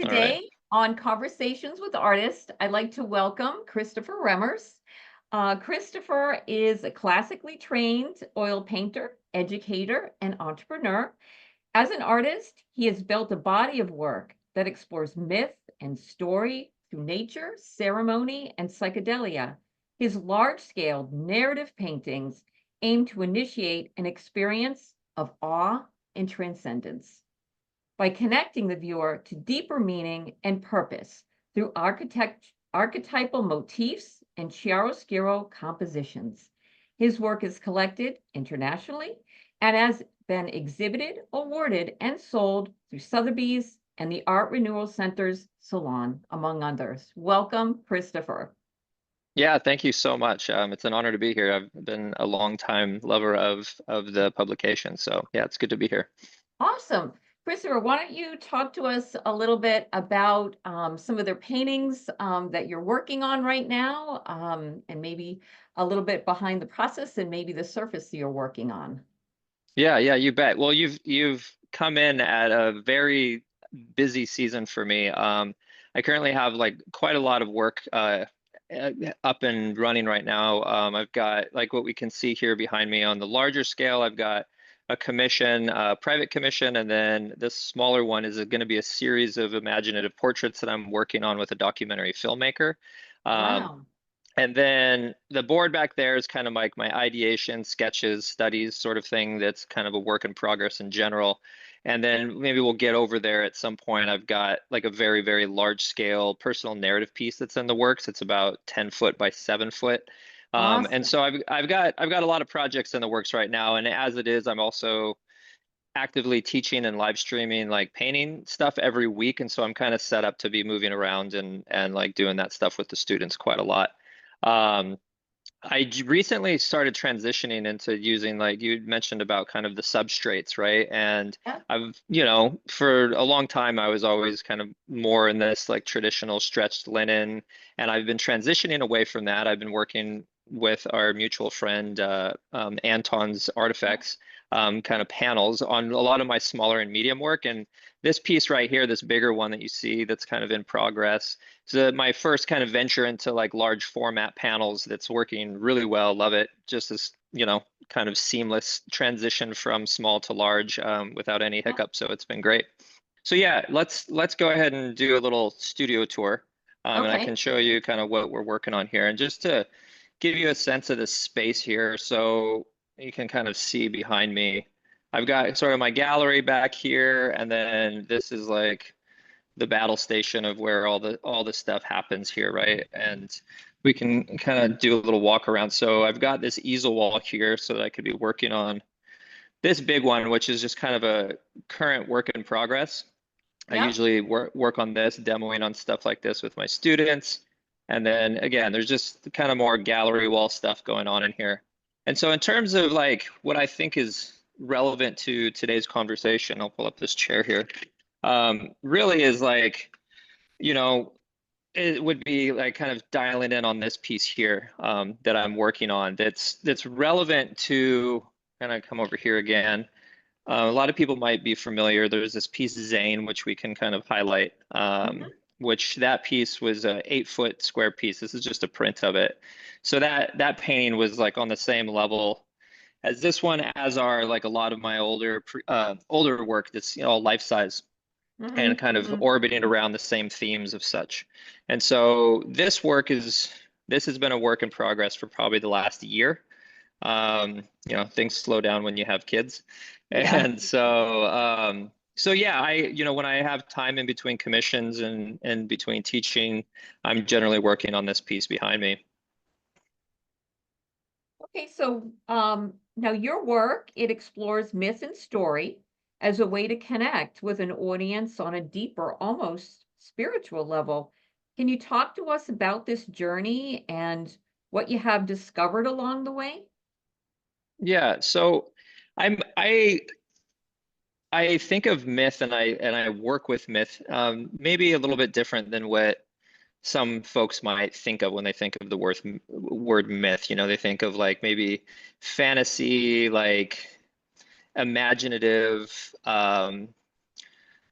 All right. Today on Conversations with Artists, I'd like to welcome Christopher Remmers. Christopher is a classically trained oil painter, educator, and entrepreneur. As an artist, he has built a body of work that explores myth and story through nature, ceremony, and psychedelia. His large-scale narrative paintings aim to initiate an experience of awe and transcendence by connecting the viewer to deeper meaning and purpose through archetypal motifs and chiaroscuro compositions. His work is collected internationally and has been exhibited, awarded, and sold through Sotheby's and the Art Renewal Center's Salon, among others. Welcome, Christopher. Yeah, thank you so much. It's an honor to be here. I've been a long time lover of the publication, so yeah, it's good to be here. Awesome. Christopher, why don't you talk to us a little bit about some of their paintings that you're working on right now, and maybe a little bit behind the process and maybe the surface you're working on. Yeah, you bet. Well, you've come in at a very busy season for me. I currently have like quite a lot of work up and running right now. I've got like what we can see here behind me on the larger scale. I've got a commission, a private commission, and then this smaller one is going to be a series of imaginative portraits that I'm working on with a documentary filmmaker. Um, Wow. And then the board back there is kind of like my ideation, sketches, studies sort of thing that's kind of a work in progress in general. And then maybe we'll get over there at some point. I've got like a very, very large scale personal narrative piece that's in the works. It's about 10 foot by 7 foot. And Awesome. so I've got a lot of projects in the works right now. And as it is, I'm also actively teaching and live streaming like painting stuff every week. And so I'm kind of set up to be moving around and like doing that stuff with the students quite a lot. Um, recently started transitioning into using, like you mentioned about kind of the substrates, right? And Yeah. for a long time, I was always kind of more in this like traditional stretched linen, and I've been transitioning away from that. I've been working with our mutual friend Anton's Artifacts kind of panels on a lot of my smaller and medium work. And this piece right here, this bigger one that you see that's kind of in progress, so my first kind of venture into like large format panels that's working really well. Love it. Just as, kind of seamless transition from small to large without any Yeah. hiccups. So it's been great. So yeah, let's go ahead and do a little studio tour. And I can Okay. show you kind of what we're working on here. And just to give you a sense of the space here, so you can kind of see behind me, I've got sort of my gallery back here, and then this is like the battle station of where all the stuff happens here, right? And we can kind of do a little walk around. So I've got this easel wall here so that I could be working on this big one, which is just kind of a current work in progress. I Yeah. usually work on this, demoing on stuff like this with my students. And then again, there's just kind of more gallery wall stuff going on in here. And so in terms of like what I think is relevant to today's conversation, I'll pull up this chair here, really is like, you know, it would be like kind of dialing in on this piece here that I'm working on that's relevant to kind of come over here again. A lot of people might be familiar. There's this piece Zane, which we can kind of highlight, Hmm. which that piece was a 8 foot square piece. This is just a print of it. So that painting was like on the same level as this one, as are like a lot of my older work that's life size and Hmm. kind of Hmm. orbiting around the same themes of such. And so this has been a work in progress for probably the last year. Things slow down when you have kids. Yeah. And so yeah, when I have time in between commissions and between teaching, I'm generally working on this piece behind me. Okay, so now your work, it explores myth and story as a way to connect with an audience on a deeper, almost spiritual level. Can you talk to us about this journey and what you have discovered along the way? Yeah, so I'm I think of myth and I work with myth maybe a little bit different than what some folks might think of when they think of the word myth. They think of like maybe fantasy, like imaginative,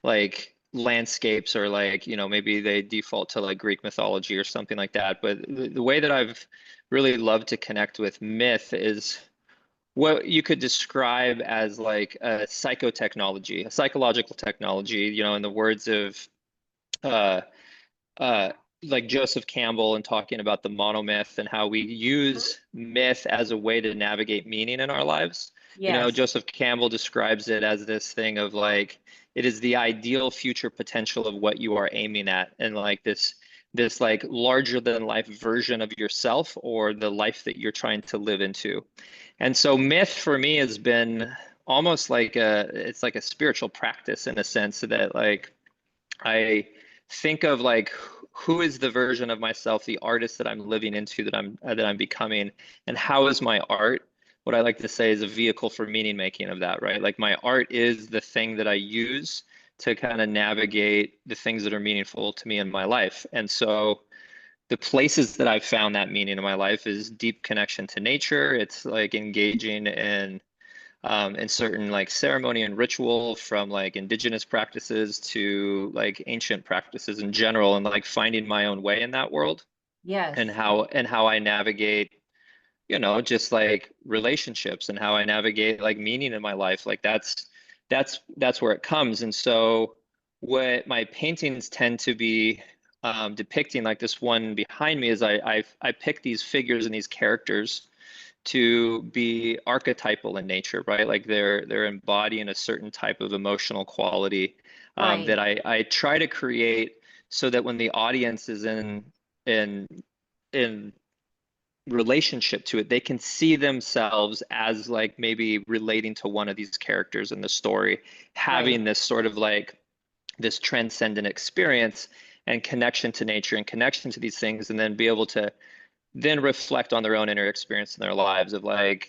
like landscapes, or like, maybe they default to like Greek mythology or something like that. But the way that I've really loved to connect with myth is what you could describe as like a psychotechnology, a psychological technology, in the words of uh, uh, like Joseph Campbell, and talking about the monomyth and how we Mhm. use myth as a way to navigate meaning in our lives. Yes. Joseph Campbell describes it as this thing of like, it is the ideal future potential of what you are aiming at, and like this like larger than life version of yourself, or the life that you're trying to live into. And so myth for me has been almost like it's like a spiritual practice, in a sense that like I think of like, who is the version of myself, the artist that I'm living into, that I'm becoming, and how is my art, what I like to say, is a vehicle for meaning making of that, right? Like my art is the thing that I use to kind of navigate the things that are meaningful to me in my life. And so the places that I've found that meaning in my life is deep connection to nature. It's like engaging in certain like ceremony and ritual, from like indigenous practices to like ancient practices in general, and like finding my own way in that world, and Yes. how I navigate, just like relationships, and how I navigate like meaning in my life. Like that's where it comes. And so what my paintings tend to be depicting, like this one behind me, is I pick these figures and these characters to be archetypal in nature, right? Like they're embodying a certain type of emotional quality, Right. that I try to create, so that when the audience is in in relationship to it, they can see themselves as like maybe relating to one of these characters in the story, Right. having this sort of like this transcendent experience and connection to nature and connection to these things, and then be able to then reflect on their own inner experience in their lives of like,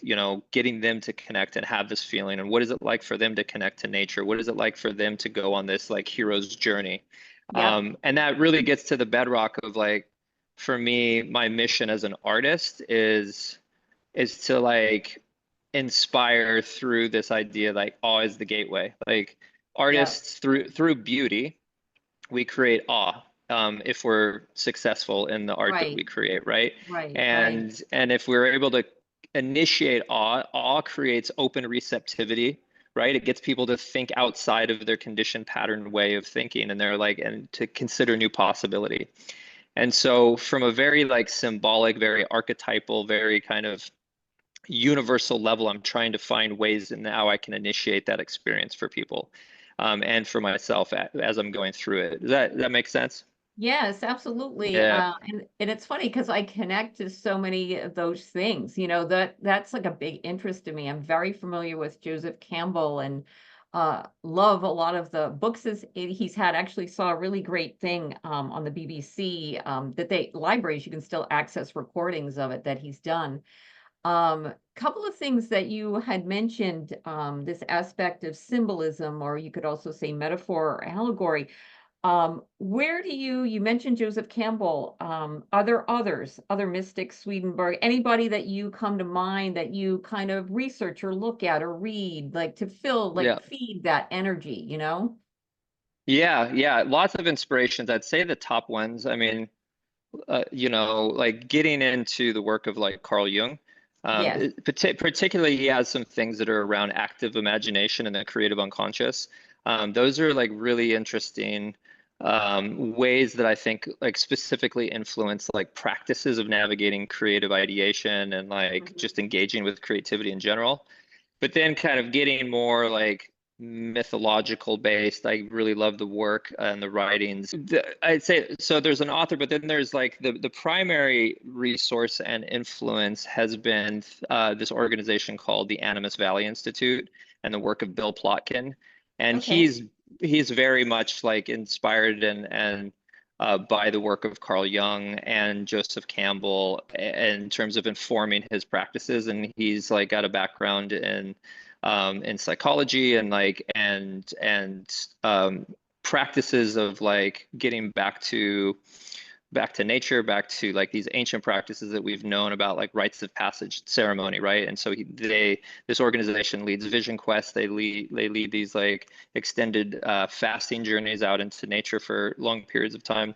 getting them to connect and have this feeling. And what is it like for them to connect to nature? What is it like for them to go on this like hero's journey? Yep. And that really gets to the bedrock of like, for me, my mission as an artist is to like inspire through this idea, like awe is the gateway. Like Yep. artists, through beauty, we create awe, if we're successful in the art that Right. we create, right? Right. Right. And if we're able to initiate awe, awe creates open receptivity, right? It gets people to think outside of their conditioned pattern way of thinking, and they're like, and to consider new possibility. And so from a very like symbolic, very archetypal, very kind of universal level, I'm trying to find ways in how I can initiate that experience for people, and for myself as I'm going through it. Does that make sense? Yes, absolutely. Yeah, And it's funny because I connect to so many of those things. That's like a big interest to me. I'm very familiar with Joseph Campbell and love a lot of the books he's had. Actually, saw a really great thing on the BBC that they libraries you can still access recordings of it that he's done. Couple of things that you had mentioned, this aspect of symbolism, or you could also say metaphor or allegory. Where do you mentioned Joseph Campbell, are there other mystics, Swedenborg, anybody that you come to mind that you kind of research or look at or read, like to yeah, feed that energy, you know? yeah. Lots of inspirations. I'd say the top ones. I mean, like getting into the work of like Carl Jung. Yes. Particularly, he has some things that are around active imagination and the creative unconscious. Those are like really interesting ways that I think like specifically influence like practices of navigating creative ideation, and like Mhm. just engaging with creativity in general. But then kind of getting more like mythological based. I really love the work and the writings. I'd say so there's an author, but then there's like the primary resource and influence has been this organization called the Animas Valley Institute, and the work of Bill Plotkin. And Okay. he's very much like inspired and by the work of Carl Jung and Joseph Campbell in terms of informing his practices. And he's like got a background in psychology, and like practices of like getting back to back to nature, back to like these ancient practices that we've known about, like rites of passage ceremony, right? And so this organization leads vision quests. They lead these like extended fasting journeys out into nature for long periods of time.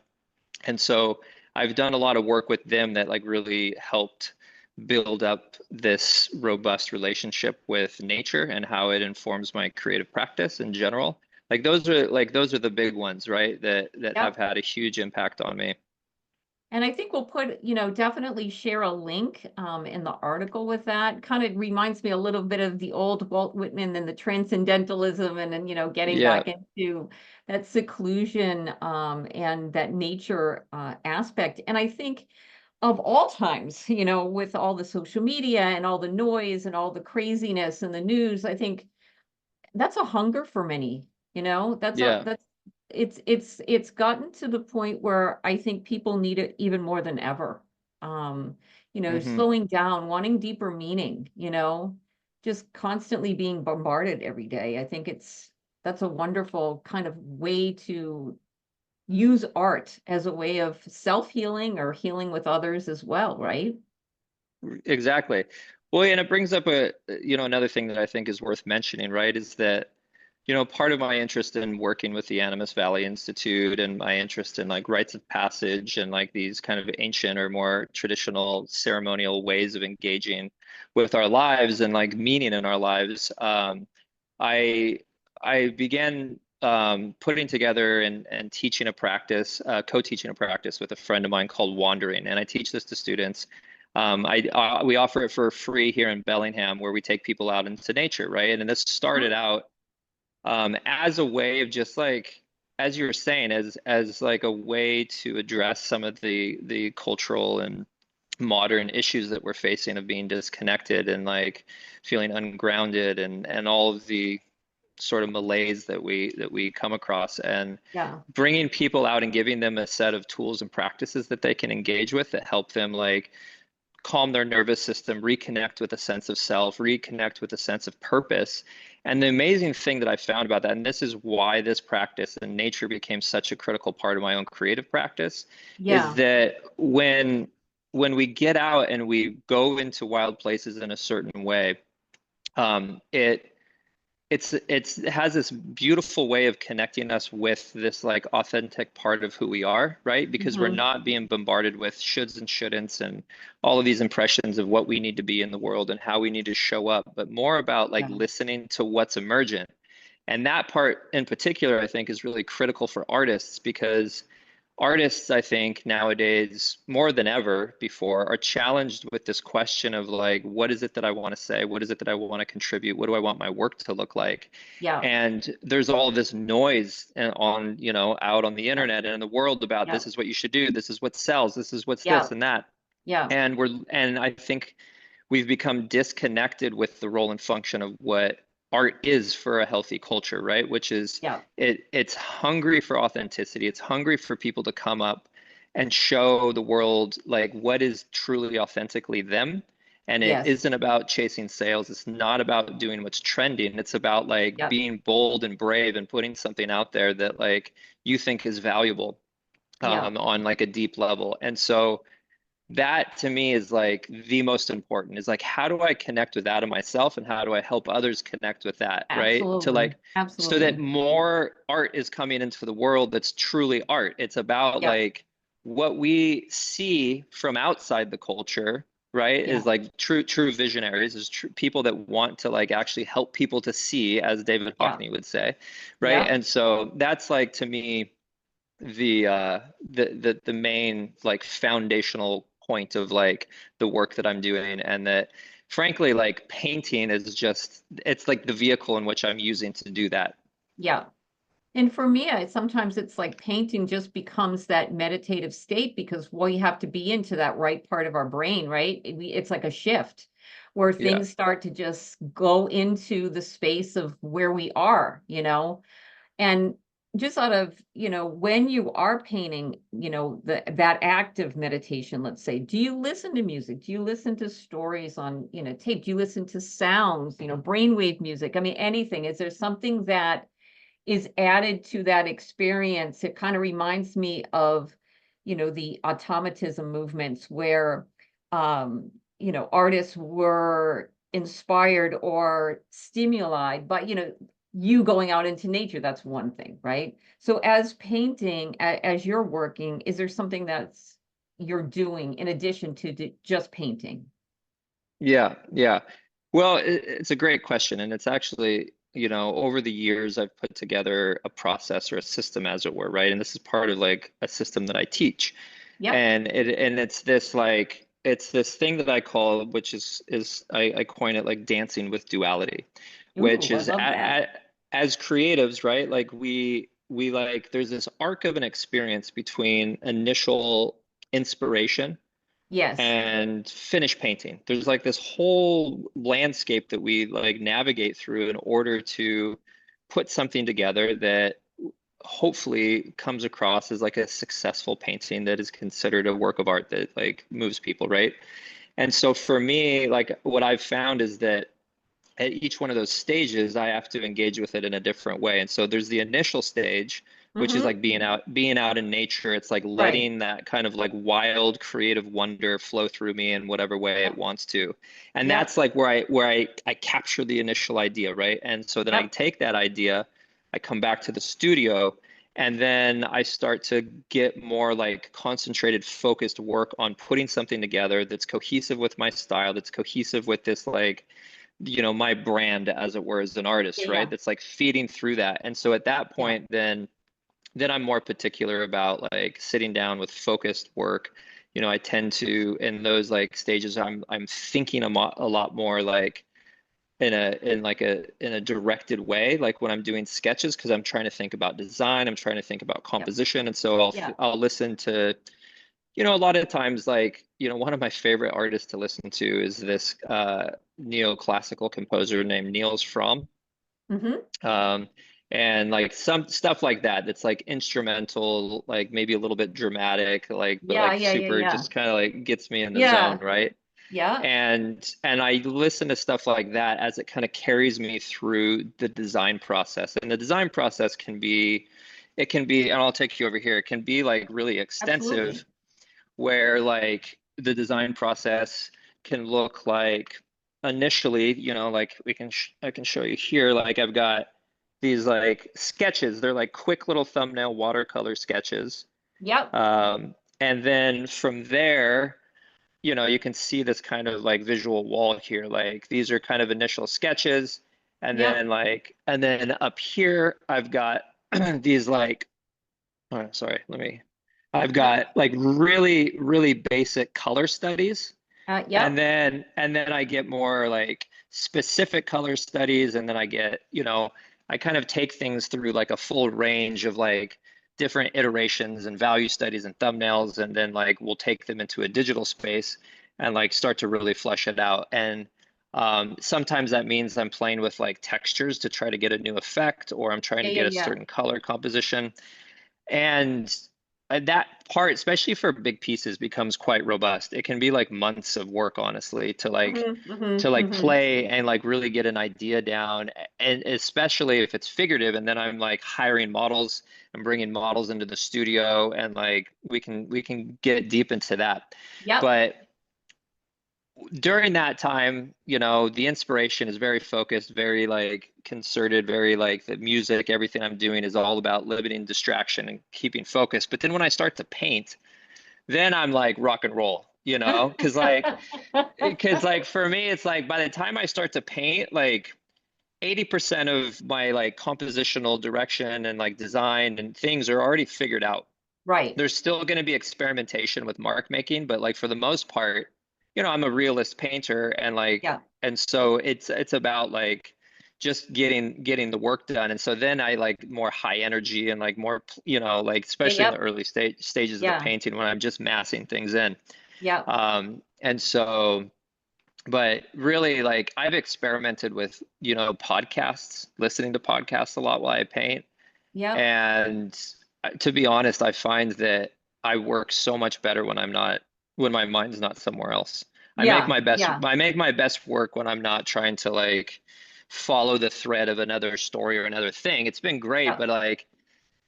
And so I've done a lot of work with them that like really helped build up this robust relationship with nature and how it informs my creative practice in general. Those are the big ones, right? That have Yep. had a huge impact on me. And I think we'll put, definitely share a link in the article with that. Kind of reminds me a little bit of the old Walt Whitman and the transcendentalism and getting Yeah. back into that seclusion and that nature aspect. And I think of all times, with all the social media and all the noise and all the craziness and the news, I think that's a hunger for many, Yeah. that's it's gotten to the point where I think people need it even more than ever. Hmm. Slowing down, wanting deeper meaning, just constantly being bombarded every day. I think that's a wonderful kind of way to use art as a way of self-healing or healing with others as well, right? Exactly. Well, and it brings up another thing that I think is worth mentioning, right? Is that, part of my interest in working with the Animas Valley Institute and my interest in like rites of passage and like these kind of ancient or more traditional ceremonial ways of engaging with our lives and like meaning in our lives. I I began putting together and teaching a practice, co-teaching a practice with a friend of mine called Wandering, and I teach this to students. We offer it for free here in Bellingham, where we take people out into nature, right? And this Mhm. started out as a way of just like, as you were saying, as like a way to address some of the cultural and modern issues that we're facing of being disconnected and like feeling ungrounded and all of the sort of malaise that we come across, and Yeah, bringing people out and giving them a set of tools and practices that they can engage with that help them like calm their nervous system, reconnect with a sense of self, reconnect with a sense of purpose. And the amazing thing that I found about that, and this is why this practice and nature became such a critical part of my own creative practice, is yeah, that when we get out and we go into wild places in a certain way, it it has this beautiful way of connecting us with this like authentic part of who we are, right? Because we're hmm, not being bombarded with shoulds and shouldn'ts and all of these impressions of what we need to be in the world and how we need to show up, but more about like yeah, listening to what's emergent. And that part in particular, I think, is really critical for artists because artists, I think, nowadays, more than ever before, are challenged with this question of like, what is it that I want to say? What is it that I want to contribute? What do I want my work to look like? yeah, And there's all this noise on, out on the yeah, internet and in the world about yeah, this is what you should do, this is what sells, this is what's yeah, this and that. yeah, And I think we've become disconnected with the role and function of what art is for a healthy culture, right? Which is yeah, it's hungry for authenticity. It's hungry for people to come up and show the world like what is truly authentically them. And it yes, isn't about chasing sales. It's not about doing what's trending. It's about like yeah, being bold and brave and putting something out there that like you think is valuable yeah, on like a deep level. And so that to me is like the most important is like how do I connect with that in myself and how do I help others connect with that, right? To absolutely, like so that absolutely, more art is coming into the world that's truly art. It's about yeah, like what we see from outside the culture, right? yeah, Is like true visionaries, is true people that want to like actually help people to see, as David yeah, Hockney would say, right? yeah, And so that's like to me the main like foundational point of like the work that I'm doing, and that frankly like painting is just it's like the vehicle in which I'm using to do that. yeah. And for me, sometimes it's like painting just becomes that meditative state because we have to be into that right part of our brain, right? It's like a shift where Yeah. things start to just go into the space of where we are, and just out of, when you are painting, that act of meditation, let's say, do you listen to music? Do you listen to stories on, tape? Do you listen to sounds, brainwave music? I mean, anything. Is there something that is added to that experience? It kind of reminds me of, the automatism movements where, um, artists were inspired or stimulated by, you going out into nature. That's one thing, right? So as painting, as you're working, is there something that's you're doing in addition to just painting? Yeah, yeah. Well, it's a great question, and it's actually, over the years I've put together a process or a system, as it were, right? And this is part of like a system that I teach, Yep. and it's this like it's this thing that I call, which is I coin it like dancing with duality, which Ooh, I is love that. as creatives, right? Like we like there's this arc of an experience between initial inspiration Yes. and finish painting. There's like this whole landscape that we like navigate through in order to put something together that hopefully comes across as like a successful painting that is considered a work of art that like moves people, right? And so for me, like what I've found is that at each one of those stages, I have to engage with it in a different way. And so there's the initial stage, which is Mm-hmm. like being out in nature. It's like Right. letting that kind of like wild creative wonder flow through me in whatever way it Yep. wants to. And Yep. that's like where I capture the initial idea, right? And so then I Yep. take that idea, I come back to the studio, and then I start to get more like concentrated, focused work on putting something together that's cohesive with my style, that's cohesive with this like my brand, as it were, as an artist, right? Yeah. That's like feeding through that. And so at that Yeah. point, then I'm more particular about like sitting down with focused work. I tend to in those like stages, I'm thinking a lot more like in a directed way, like when I'm doing sketches, because I'm trying to think about design, I'm trying to think about Yep. composition, and so Yeah. I'll listen to a lot of times, like, one of my favorite artists to listen to is this neoclassical composer named Niels Fromm. Mm-hmm. Um, and like some stuff like that, that's like instrumental, like maybe a little bit dramatic, like, but Yeah. like Yeah. Yeah. super Yeah. just kind of like gets me in the zone, Yeah. right? Yeah. And I listen to stuff like that as it kind of carries me through the design process. And the design process it can be, and I'll take you over here, it can be like really Absolutely. extensive where like the design process can look like initially, like I can show you here, like I've got these like sketches. They're like quick little thumbnail watercolor sketches. Yep. And then from there, you can see this kind of like visual wall here. Like these are kind of initial sketches. Yep. And then up here, I've got these like, oh, sorry, I've Yep. got like really, really basic color studies. And Yep. then I get more like specific color studies. And then I kind of take things through like a full range of like different iterations and value studies and thumbnails. And then like we'll take them into a digital space and like start to really flesh it out. And sometimes that means I'm playing with like textures to try to get a new effect, or I'm trying Yeah. to Yeah. get a Yeah. certain color composition. And that part, especially for big pieces, becomes quite robust. It can be like months of work, honestly, to like Mm-hmm. Mm-hmm. to like Mm-hmm. play and like really get an idea down. And especially if it's figurative, and then I'm like hiring models and bringing models into the studio, and like we can get deep into that. Yep. But during that time, the inspiration is very focused, very like concerted, very like the music, everything I'm doing is all about limiting distraction and keeping focus. But then when I start to paint, then I'm like rock and roll, because like for me, it's like by the time I start to paint, like 80% of my like compositional direction and like design and things are already figured out. Right. There's still going to be experimentation with mark making, but like for the most part, I'm a realist painter, and like Yeah. and so it's about like just getting the work done. And so then I like more high energy and like more, like Yeah. especially in the Yep. early stages of the Yeah. painting when I'm just massing things in. Yep. And so, but really like I've experimented with, podcasts, listening to podcasts a lot while I paint. Yep. And to be honest, I find that I work so much better when my mind's not somewhere else. Yeah. Yeah. I make my best work when I'm not trying to like follow the thread of another story or another thing. It's been great, Yep. but like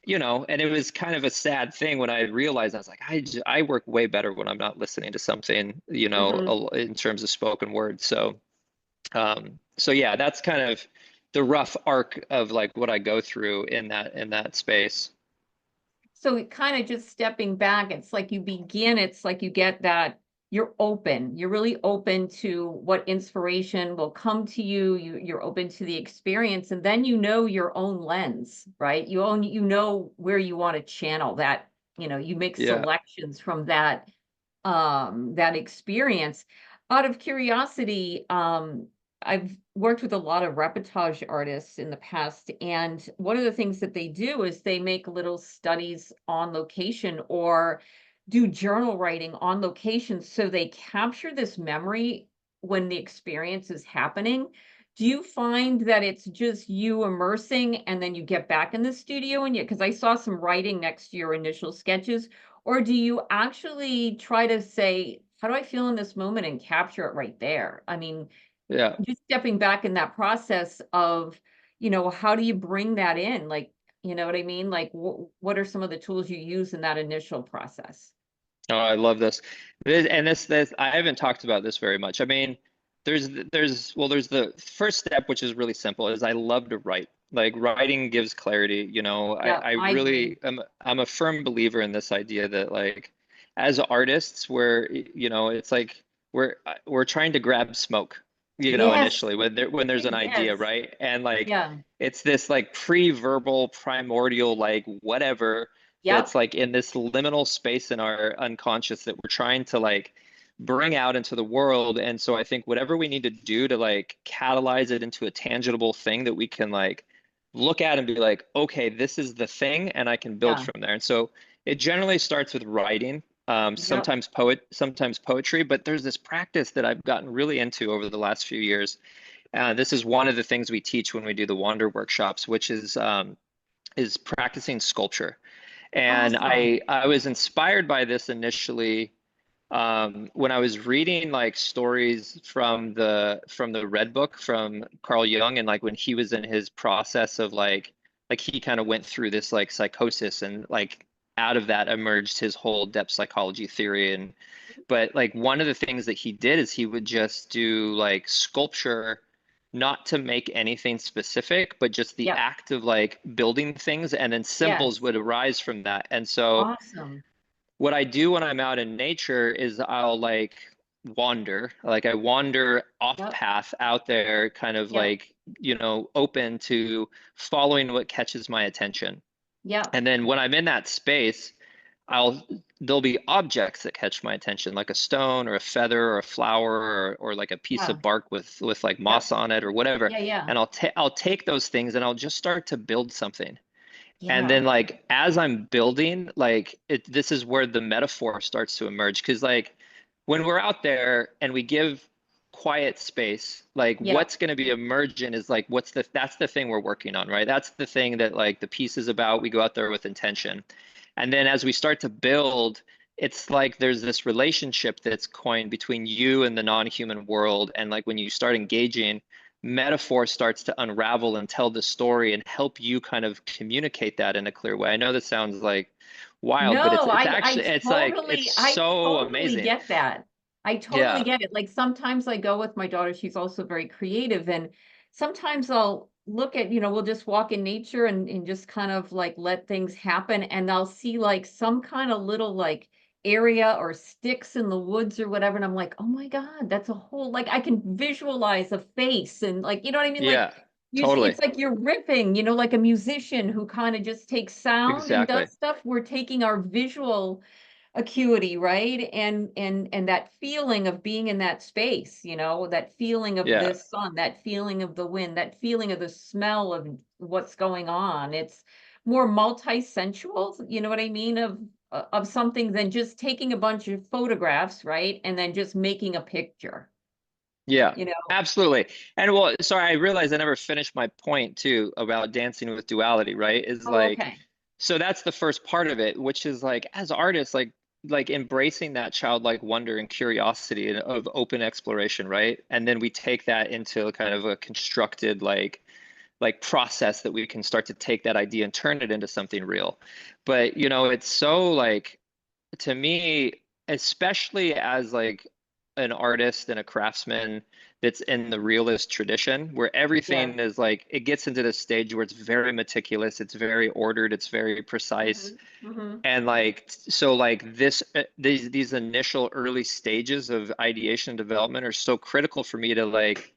and it was kind of a sad thing when I realized I was like, I work way better when I'm not listening to something, Hmm. in terms of spoken word. So yeah, that's kind of the rough arc of like what I go through in that space. So it kind of just stepping back, it's like you begin, it's like you get that you're open. You're really open to what inspiration will come to you. You're open to the experience, and then you know your own lens, right? You know where you want to channel that, you make Yeah. selections from that experience. Out of curiosity, I've worked with a lot of reportage artists in the past, and one of the things that they do is they make little studies on location or do journal writing on location so they capture this memory when the experience is happening. Do you find that it's just you immersing and then you get back in the studio and because I saw some writing next to your initial sketches, or do you actually try to say, how do I feel in this moment and capture it right there? I mean, Yeah. just stepping back in that process of, how do you bring that in? Like, you know what I mean? Like, what are some of the tools you use in that initial process? Oh, I love this. This I haven't talked about this very much. I mean, there's the first step, which is really simple, is I love to write. Like writing gives clarity, Yeah, I I agree. really I'm a firm believer in this idea that like as artists, it's like we're trying to grab smoke, Yes, initially when there's an idea, yes, right? And like yeah, it's this like pre-verbal primordial like whatever that's yep, like in this liminal space in our unconscious that we're trying to like bring out into the world. And so I think whatever we need to do to like catalyze it into a tangible thing that we can like look at and be like, okay, this is the thing, and I can build yeah, from there. And so it generally starts with writing, yep, sometimes poetry, but there's this practice that I've gotten really into over the last few years. This is one of the things we teach when we do the Wander workshops, which is practicing sculpture. And awesome. I was inspired by this initially when I was reading like stories from the Red Book from Carl Jung, and like when he was in his process of like he kind of went through this like psychosis, and like out of that emerged his whole depth psychology theory. And but like one of the things that he did is he would just do like sculpture, not to make anything specific, but just the Yep, act of like building things, and then symbols yes, would arise from that. And so awesome. what I do when I'm out in nature is I'll like wander, like I wander off Yep, path out there, kind of yep, like, open to following what catches my attention. yep, And then when I'm in that space, I'll there'll be objects that catch my attention, like a stone or a feather or a flower or like a piece yeah, of bark with like yep, moss on it or whatever. yeah, yeah, And I'll take those things and I'll just start to build something. And yeah, then like as I'm building, like this is where the metaphor starts to emerge. Because like when we're out there and we give quiet space, like yep, what's going to be emergent is like that's the thing we're working on, right? That's the thing that like the piece is about. We go out there with intention. And then as we start to build, it's like there's this relationship that's coined between you and the non-human world. And like when you start engaging, metaphor starts to unravel and tell the story and help you kind of communicate that in a clear way. I know this sounds like wild, but No, it's I I actually it's like it's totally I so totally amazing. get that. I totally Yeah. get it. Like sometimes I go with my daughter, she's also very creative, and sometimes I'll look at, we'll just walk in nature and just kind of like let things happen, and I'll see like some kind of little like area or sticks in the woods or whatever, and I'm like, "Oh my God, that's a whole like I can visualize a face and like, you know what I mean? Like Yeah. you see, Totally. it's like you're ripping, like a musician who kind of just takes sound and Exactly. does stuff. We're taking our visual acuity, right? And that feeling of being in that space, that feeling of Yeah. the sun, that feeling of the wind, that feeling of the smell of what's going on. It's more multi-sensual, you know what I mean, of something than just taking a bunch of photographs, right? And then just making a picture, Yeah. you know. Absolutely. And well, sorry, I realized I never finished my point too about dancing with duality, right? Is Oh, like okay. so that's the first part of it, which is like as artists, like embracing that childlike wonder and curiosity and of open exploration, right? And then we take that into kind of a constructed like like process that we can start to take that idea and turn it into something real. But it's so like, to me, especially as like an artist and a craftsman that's in the realist tradition, where Yeah. everything is like, it gets into this stage where it's very meticulous, it's very ordered, it's very precise. And like, so like these initial early stages of ideation and development are so critical for me to like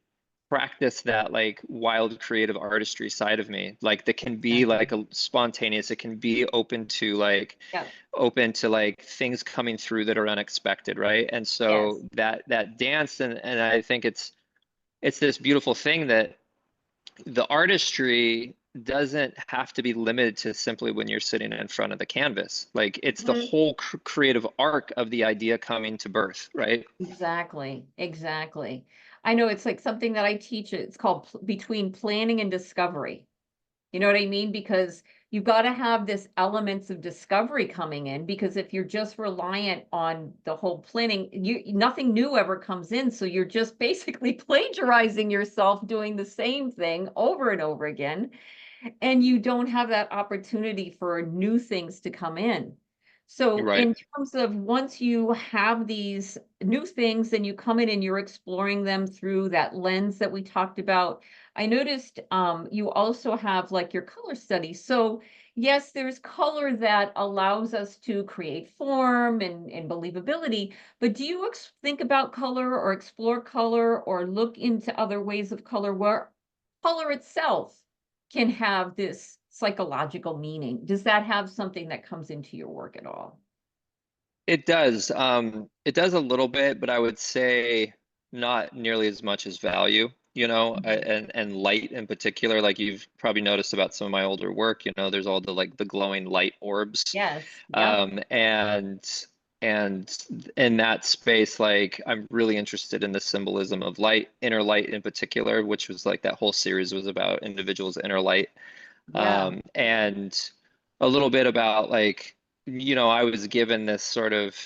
practice that like wild creative artistry side of me, like that can be like Exactly. a spontaneous, it can be Yeah. open to like things coming through that are unexpected, right? And so Yes. that dance, and I think it's this beautiful thing that the artistry doesn't have to be limited to simply when you're sitting in front of the canvas. Like it's the Mhm. whole creative arc of the idea coming to birth, right? Exactly. Exactly. I know it's like something that I teach. It's called between planning and discovery. You know what I mean? Because you've got to have this elements of discovery coming in, because if you're just reliant on the whole planning, nothing new ever comes in. So you're just basically plagiarizing yourself doing the same thing over and over again, and you don't have that opportunity for new things to come in. So Right. in terms of once you have these new things and you come in and you're exploring them through that lens that we talked about, I noticed you also have like your color study. So yes, there's color that allows us to create form and believability, but do you think about color or explore color or look into other ways of color where color itself can have this psychological meaning? Does that have something that comes into your work at all? It does. It does a little bit, but I would say not nearly as much as value, Mhm. and light in particular. Like you've probably noticed about some of my older work, there's all the like the glowing light orbs. Yes. Yep. And in that space, like I'm really interested in the symbolism of light, inner light in particular, which was like that whole series was about individuals' inner light. Yeah. And a little bit about like, I was given this sort of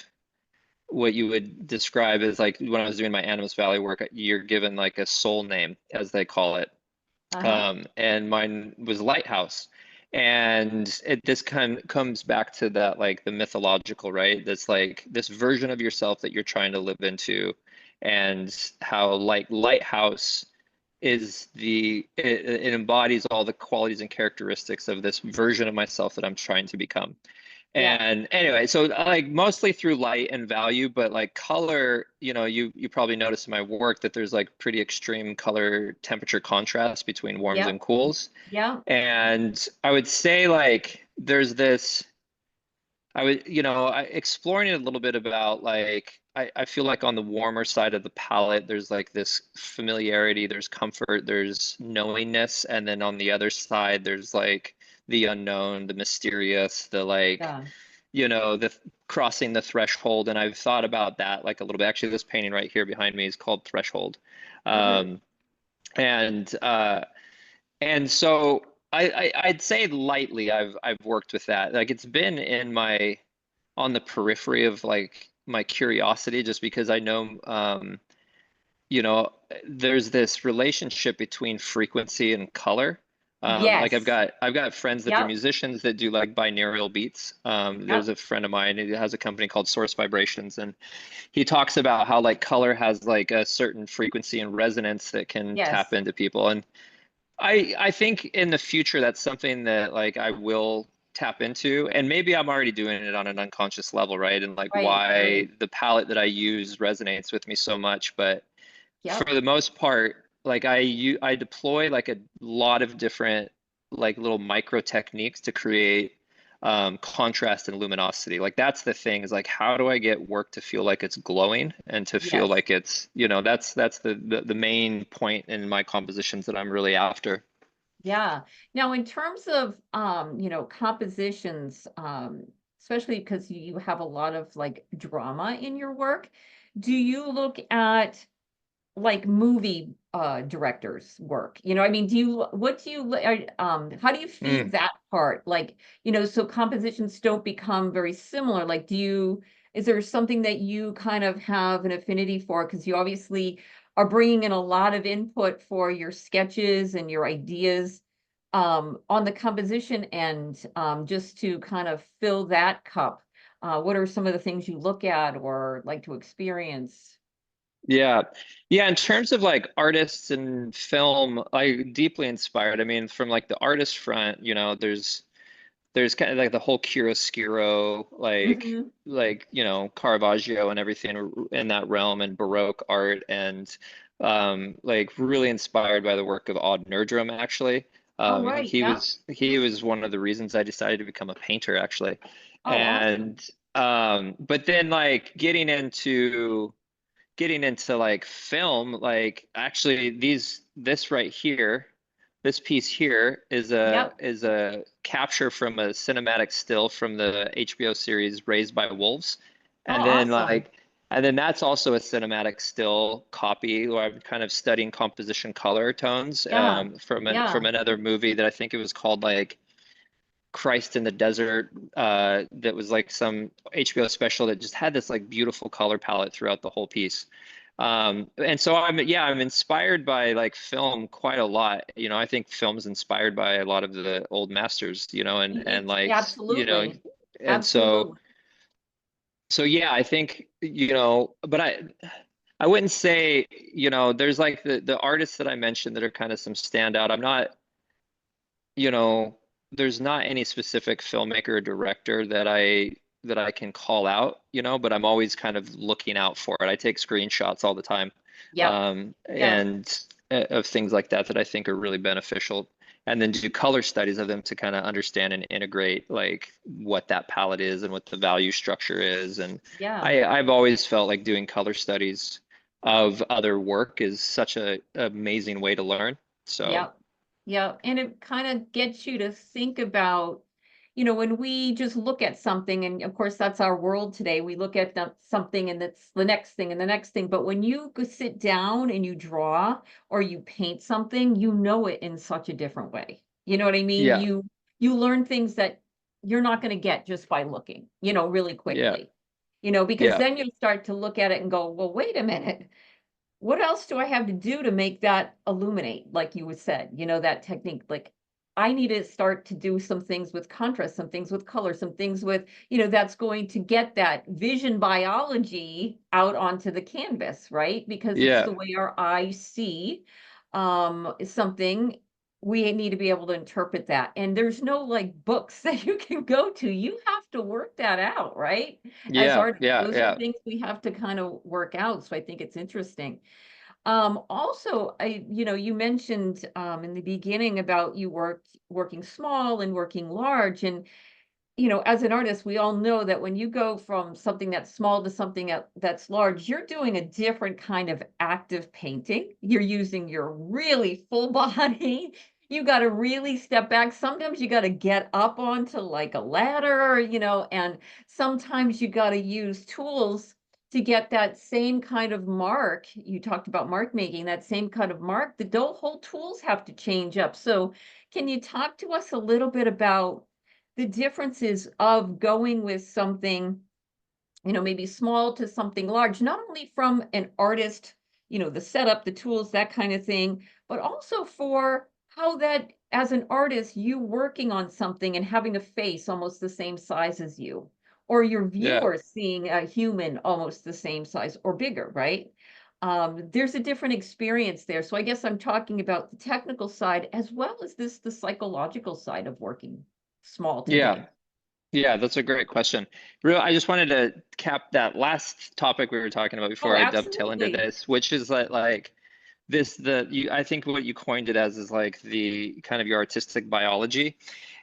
what you would describe as like when I was doing my Animus Valley work, you're given like a soul name, as they call it. Uh-huh. And mine was Lighthouse. And this kind of comes back to that, like the mythological, right? That's like this version of yourself that you're trying to live into, and how like Lighthouse is it embodies all the qualities and characteristics of this version of myself that I'm trying to become. Yeah. And anyway, so like mostly through light and value, but like color, you probably notice in my work that there's like pretty extreme color temperature contrast between warms Yep. and cools. Yeah. And I would say like there's this, I would, exploring it a little bit about like, I feel like on the warmer side of the palette, there's like this familiarity, there's comfort, there's knowingness. And then on the other side, there's like the unknown, the mysterious, the like, Yeah. the crossing the threshold. And I've thought about that like a little bit. Actually, this painting right here behind me is called Threshold. Hmm. Um, and so I'd say lightly I've worked with that. Like it's been in my on the periphery of like my curiosity, just because I know you know there's this relationship between frequency and color. Like I've Yes. got I've got friends that are Yep. musicians that do like binaural beats. There's Yep. a friend of mine who has a company called Source Vibrations, and he talks about how like color has like a certain frequency and resonance that can tap Yes. into people. And I think in the future that's something that like I will tap into, and maybe I'm already doing it on an unconscious level, right? And like Right. why Right. the palette that I use resonates with me so much. But for Yep. the most part, like I deploy like a lot of different like little micro techniques to create contrast and luminosity. Like that's the thing, is like how do I get work to feel like it's glowing and to feel Yes. like it's, that's the main point in my compositions that I'm really after. Yeah. Now, in terms of compositions, especially because you have a lot of like drama in your work, do you look at like movie directors work? I mean, what do you how do you feed Mm. that part? Like, so compositions don't become very similar. Like, is there something that you kind of have an affinity for? Because you obviously are bringing in a lot of input for your sketches and your ideas. On the composition end, just to kind of fill that cup, what are some of the things you look at or like to experience? Yeah. Yeah, in terms of like artists and film, I deeply inspired. I mean, from like the artist front, there's kind of like the whole chiaroscuro, Hmm. Caravaggio and everything in that realm, and Baroque art, and like really inspired by the work of Odd Nerdrum actually. Oh, right. Yeah. He was one of the reasons I decided to become a painter actually. Oh, awesome. And but then like getting into like film, like actually this right here, this piece here Yep. is a capture from a cinematic still from the HBO series Raised by Wolves. Oh, And then awesome. like and then that's also a cinematic still copy where I'm kind of studying composition color tones Yeah. from Yeah. another movie that I think it was called like Christ in the Desert, that was like some HBO special that just had this like beautiful color palette throughout the whole piece. And so I'm inspired by like film quite a lot. I think film's inspired by a lot of the old masters, and like, Absolutely. and Absolutely. so yeah, I think, but I wouldn't say, there's like the artists that I mentioned that are kind of some standout. I'm not, you know, there's not any specific filmmaker or director that I can call out, but I'm always kind of looking out for it. I take screenshots all the time, Yep. Yep. and of things like that that I think are really beneficial, and then do color studies of them to kind of understand and integrate like what that palette is and what the value structure is. And Yeah. I've always felt like doing color studies of other work is such a amazing way to learn. So. Yep. Yep. And it kind of gets you to think about, when we just look at something, and of course that's our world today. We look at something and that's the next thing and the next thing. But when you go sit down and you draw or you paint something, you know it in such a different way. You know what I mean? Yeah, You learn things that you're not going to get just by looking, really yeah, quickly. Because yeah, then you start to look at it and go, well, wait a minute, what else do I have to do to make that illuminate, like you said, that technique? Like, I need to start to do some things with contrast, some things with color, some things with, that's going to get that vision biology out onto the canvas, right? Because it's yeah, the way our eyes see something. We need to be able to interpret that. And there's no like books that you can go to. You have to work that out, right? As yeah, artists, yeah, those are yeah, things we have to kind of work out. So I think it's interesting. Also, you mentioned in the beginning about you working small and working large, and as an artist, we all know that when you go from something that's small to something that's large, you're doing a different kind of active painting. You're using your really full body. You got to really step back. Sometimes you got to get up onto like a ladder, and sometimes you got to use tools to get that same kind of mark. You talked about mark making, that same kind of mark. The whole tools have to change up. So, can you talk to us a little bit about the differences of going with something, maybe small to something large, not only from an artist, the setup, the tools, that kind of thing, but also for how that, as an artist, you working on something and having a face almost the same size as you, or your yeah, viewer seeing a human almost the same size or bigger, right? There's a different experience there. So I guess I'm talking about the technical side as well as the psychological side of working small to yeah, big. yeah. That's a great question. I just wanted to cap that last topic we were talking about Oh, before I dovetail into absolutely. this, which is that like I think what you coined it as is like the kind of your artistic biology.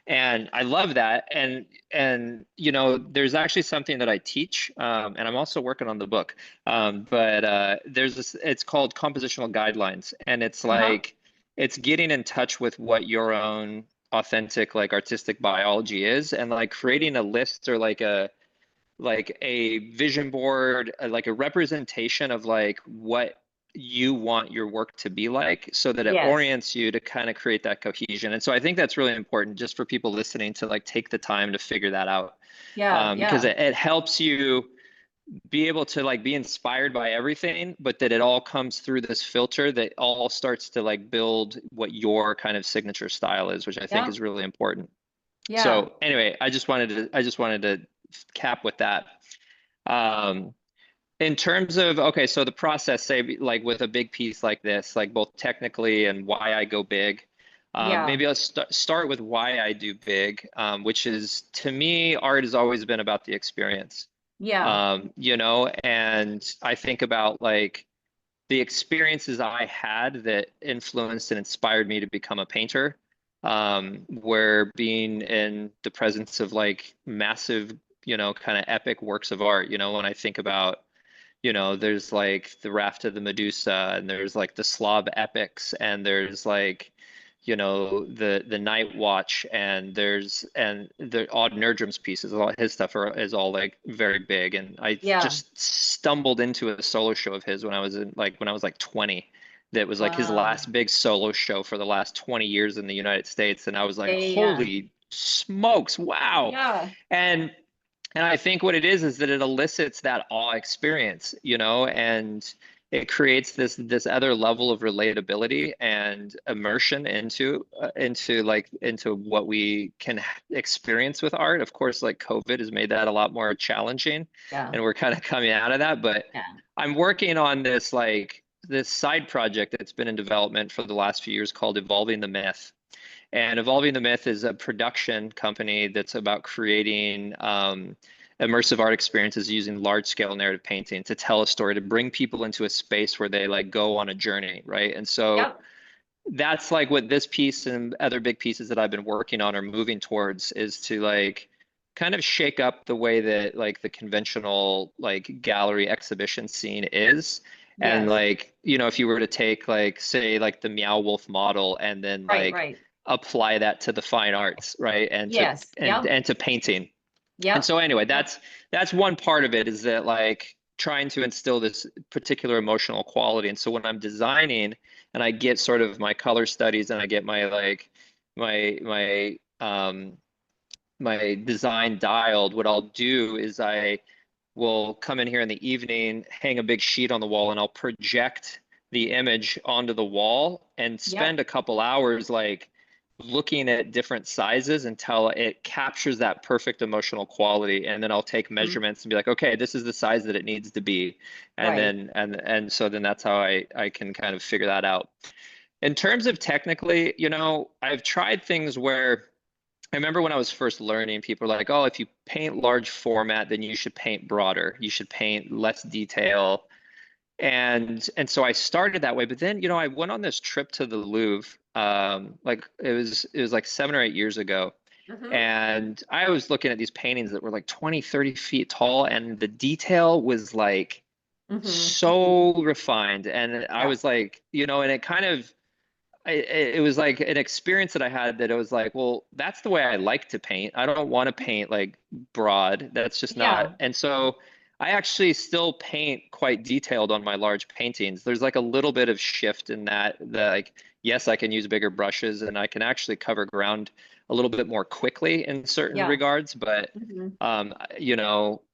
And I love that. And there's actually something that I teach, and I'm also working on the book. But there's this, it's called compositional guidelines, and it's Uh-huh. like it's getting in touch with what your own authentic like artistic biology is, and like Mhm. creating a list or like a vision board, like a representation of like what you want your work to be like so that it Yes. orients you to kind of create that cohesion. And so I think that's really important just for people listening to like take the time to figure that out, Yeah. because Yeah. it helps you. be able to like be inspired by everything, but that it all comes through this filter that all starts to like build what your kind of signature style is, which I think Yeah. is really important. Yeah. So anyway, I just wanted to cap with that. Um, in terms of, okay, so the process, say like with a big piece like this, like both technically and why I go big. Yeah. Maybe let's start with why I do big, which is to me, art has always been about the experience. Yeah. And I think about like the experiences I had that influenced and inspired me to become a painter, where being in the presence of like massive, kind of epic works of art, when I think about there's like the Raft of the Medusa, and there's like the Slav epics, and there's like, the Night Watch, and the Odd Nerdrum's pieces. A lot of his stuff is all like very big. And I Yeah. just stumbled into a solo show of his when I was like 20. That was like his Wow. last big solo show for the last 20 years in the United States. And I was like, Yeah. holy smokes, wow. Yeah. And and I think what it is that it elicits that awe experience, and it creates this other level of relatability and immersion into what we can experience with art. Of course, like COVID has made that a lot more challenging, Yeah. and we're kind of coming out of that. But Yeah. I'm working on this side project that's been in development for the last few years called Evolving the Myth. And Evolving the Myth is a production company that's about creating immersive art experiences using large scale narrative painting to tell a story, to bring people into a space where they like go on a journey, right? And so Yep. that's like what this piece and other big pieces that I've been working on are moving towards, is to like kind of shake up the way that like the conventional like gallery exhibition scene is. And Yes. like, if you were to take like say like the Meow Wolf model and then Right. like Right. apply that to the fine arts, right? And to Yes. and Yep. and to painting. And Yep. so anyway, Yep. that's one part of it, is that like trying to instill this particular emotional quality. And so when I'm designing and I get sort of my color studies and I get my like my design dialed, what I'll do is I will come in here in the evening, hang a big sheet on the wall, and I'll project the image onto the wall and Yep. spend a couple hours like looking at different sizes until it captures that perfect emotional quality. And then I'll take Mhm. measurements and be like, okay, this is the size that it needs to be. And Right. then and so then that's how I can kind of figure that out. In terms of technically, I've tried things where I remember when I was first learning, people were like, "Oh, if you paint large format, then you should paint broader. You should paint less detail." And so I started that way. But then, I went on this trip to the Louvre, like it was like 7 or 8 years ago. Hmm. And I was looking at these paintings that were like 20, 30 feet tall, and the detail was like Hmm. so refined. And I Yeah. was like, and it kind of it was like an experience that I had, that it was like, well, that's the way I like to paint. I don't want to paint like broad. That's just not. Yeah. And so I actually still paint quite detailed on my large paintings. There's like a little bit of shift in that like, yes, I can use bigger brushes and I can actually cover ground a little bit more quickly in certain Yeah. regards. But Hmm.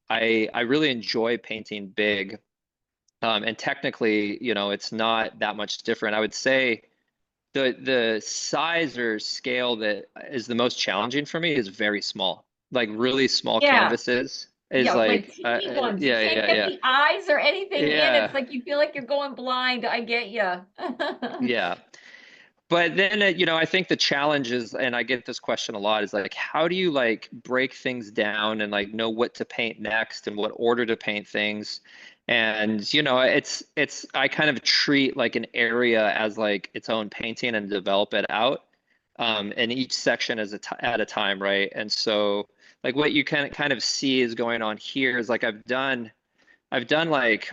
I really enjoy painting big. And technically, it's not that much different. I would say the size or scale that is the most challenging for me is very small. Like really small Yeah. canvases is Yeah. Like like teeny ones. You yeah, can't yeah, get yeah. the eyes or anything in. It's Yeah. like you feel like you're going blind. I get you. Yeah. But then, I think the challenge is, and I get this question a lot, is like, how do you like break things down and like know what to paint next and what order to paint things? And, I kind of treat like an area as like its own painting and develop it out, and each section as at a time, right? And so, like, what you can kind of see is going on here is like I've done like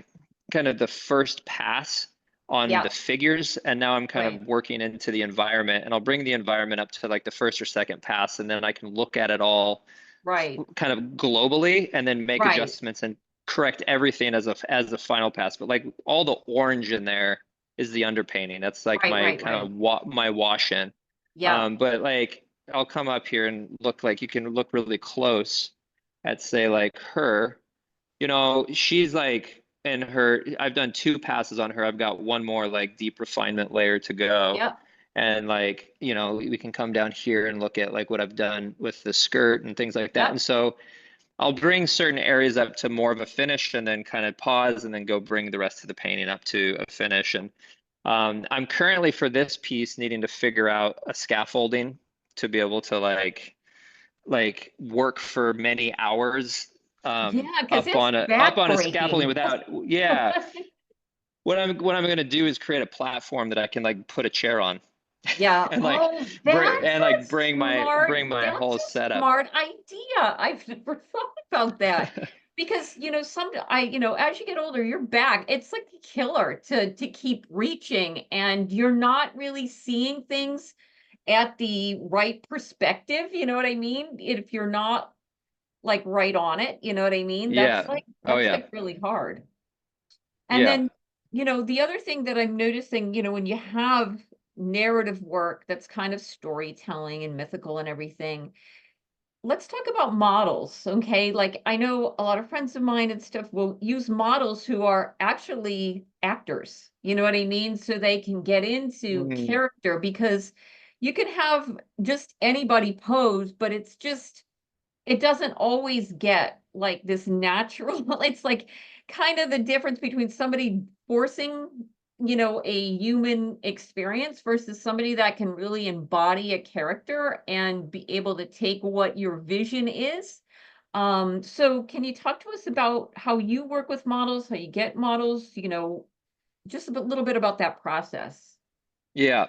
kind of the first pass on the Yeah. figures, and now I'm kind of Right. working into the environment, and I'll bring the environment up to like the first or second pass, and then I can look at it all Right. kind of globally and then make Right. adjustments and correct everything as a final pass. But like all the orange in there is the underpainting. That's like Right. my Right. kind of Right. my wash in. Yeah. But like I'll come up here and look, like you can look really close at say like her. she's like in her, I've done 2 passes on her. I've got one more like deep refinement layer to go. Yep, And like, we can come down here and look at like what I've done with the skirt and things like that. yep. And so I'll bring certain areas up to more of a finish and then kind of pause and then go bring the rest of the painting up to a finish. And I'm currently for this piece needing to figure out a scaffolding to be able to like work for many hours Yeah, because up it's on a scaffolding backbreaking. without, yeah. What I'm gonna do is create a platform that I can like put a chair on Yeah. and like Oh, bring my that's whole a setup. smart idea. I've never thought about that. Because, as you get older, your back, it's like a killer to keep reaching, and you're not really seeing things at the right perspective, you know what I mean? If you're not like right on it, you know what I mean? Yeah. Oh That's yeah. like really hard. And Yeah. then, the other thing that I'm noticing, when you have narrative work that's kind of storytelling and mythical and everything, let's talk about models, okay? Like, I know a lot of friends of mine and stuff will use models who are actually actors, you know what I mean? So they can get into Mm. character, because you can have just anybody pose, but it doesn't always get like this natural. It's like kind of the difference between somebody forcing, a human experience versus somebody that can really embody a character and be able to take what your vision is. So can you talk to us about how you work with models, how you get models, just little bit about that process? Yeah.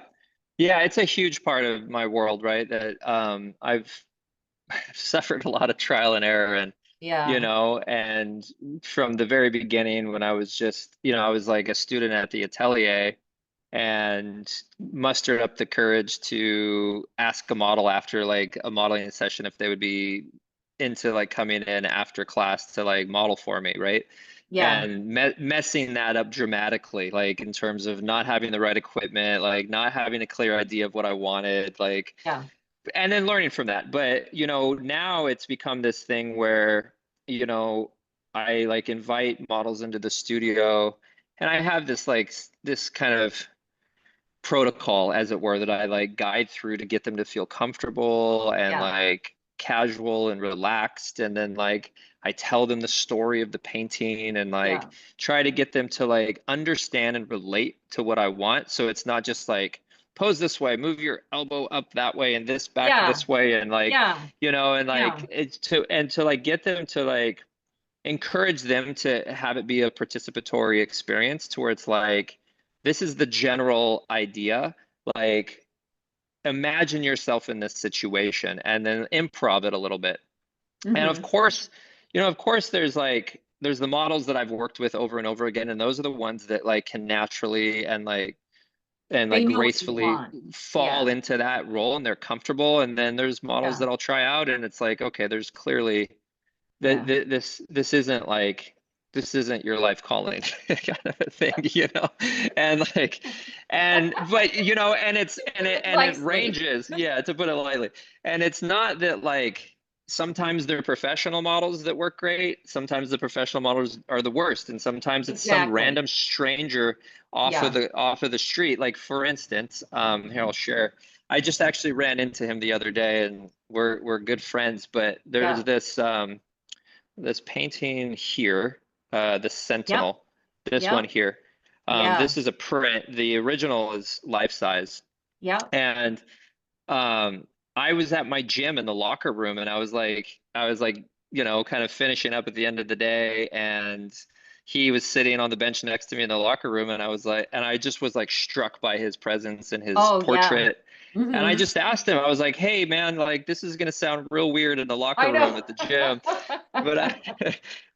Yeah, it's a huge part of my world, right? That I've suffered a lot of trial and error Yeah, and from the very beginning when I was just, I was like a student at the atelier and mustered up the courage to ask a model after like a modeling session if they would be into like coming in after class to like model for me, right? yeah, And messing that up dramatically, like in terms of not having the right equipment, like not having a clear idea of what I wanted, like, yeah. and then learning from that. But, now it's become this thing where, I like invite models into the studio and I have this like this kind of protocol, as it were, that I like guide through to get them to feel comfortable and Yeah, like casual and relaxed. And then like I tell them the story of the painting and like yeah, try to get them to like understand and relate to what I want. So it's not just like pose this way, move your elbow up that way and this back yeah, this way and like, yeah, and like yeah. it's to like get them to like encourage them to have it be a participatory experience to where it's like, this is the general idea. Like, imagine yourself in this situation and then improv it a little bit. And Hmm. of course, there's the models that I've worked with over and over again, and those are the ones that like can naturally and They like know what you gracefully want. fall Yeah, into that role and they're comfortable. And then there's models yeah, that I'll try out, and it's like, okay, there's clearly that yeah. this isn't like this isn't your life calling kind of a thing, and like but Put it and it nicely. ranges, yeah, to put it lightly. And it's not that like sometimes they're professional models that work great, sometimes the professional models are the worst, and sometimes it's some Exactly. random stranger Yeah. off of the street. Like for instance, here I'll share. I just actually ran into him the other day and we're good friends, but there's Yeah. this painting here, the Yep. Sentinel, this one Yep. here. Yeah. This is a print. The original is life size. Yep. And um, I was at my gym in the locker room and I was like, kind of finishing up at the end of the day. And he was sitting on the bench next to me in the locker room. And I just was like struck by his presence and his Oh, yeah. portrait. And I Hmm. just asked him, I was like, hey, man, like this is going to sound real weird in the locker I room know. at the gym. But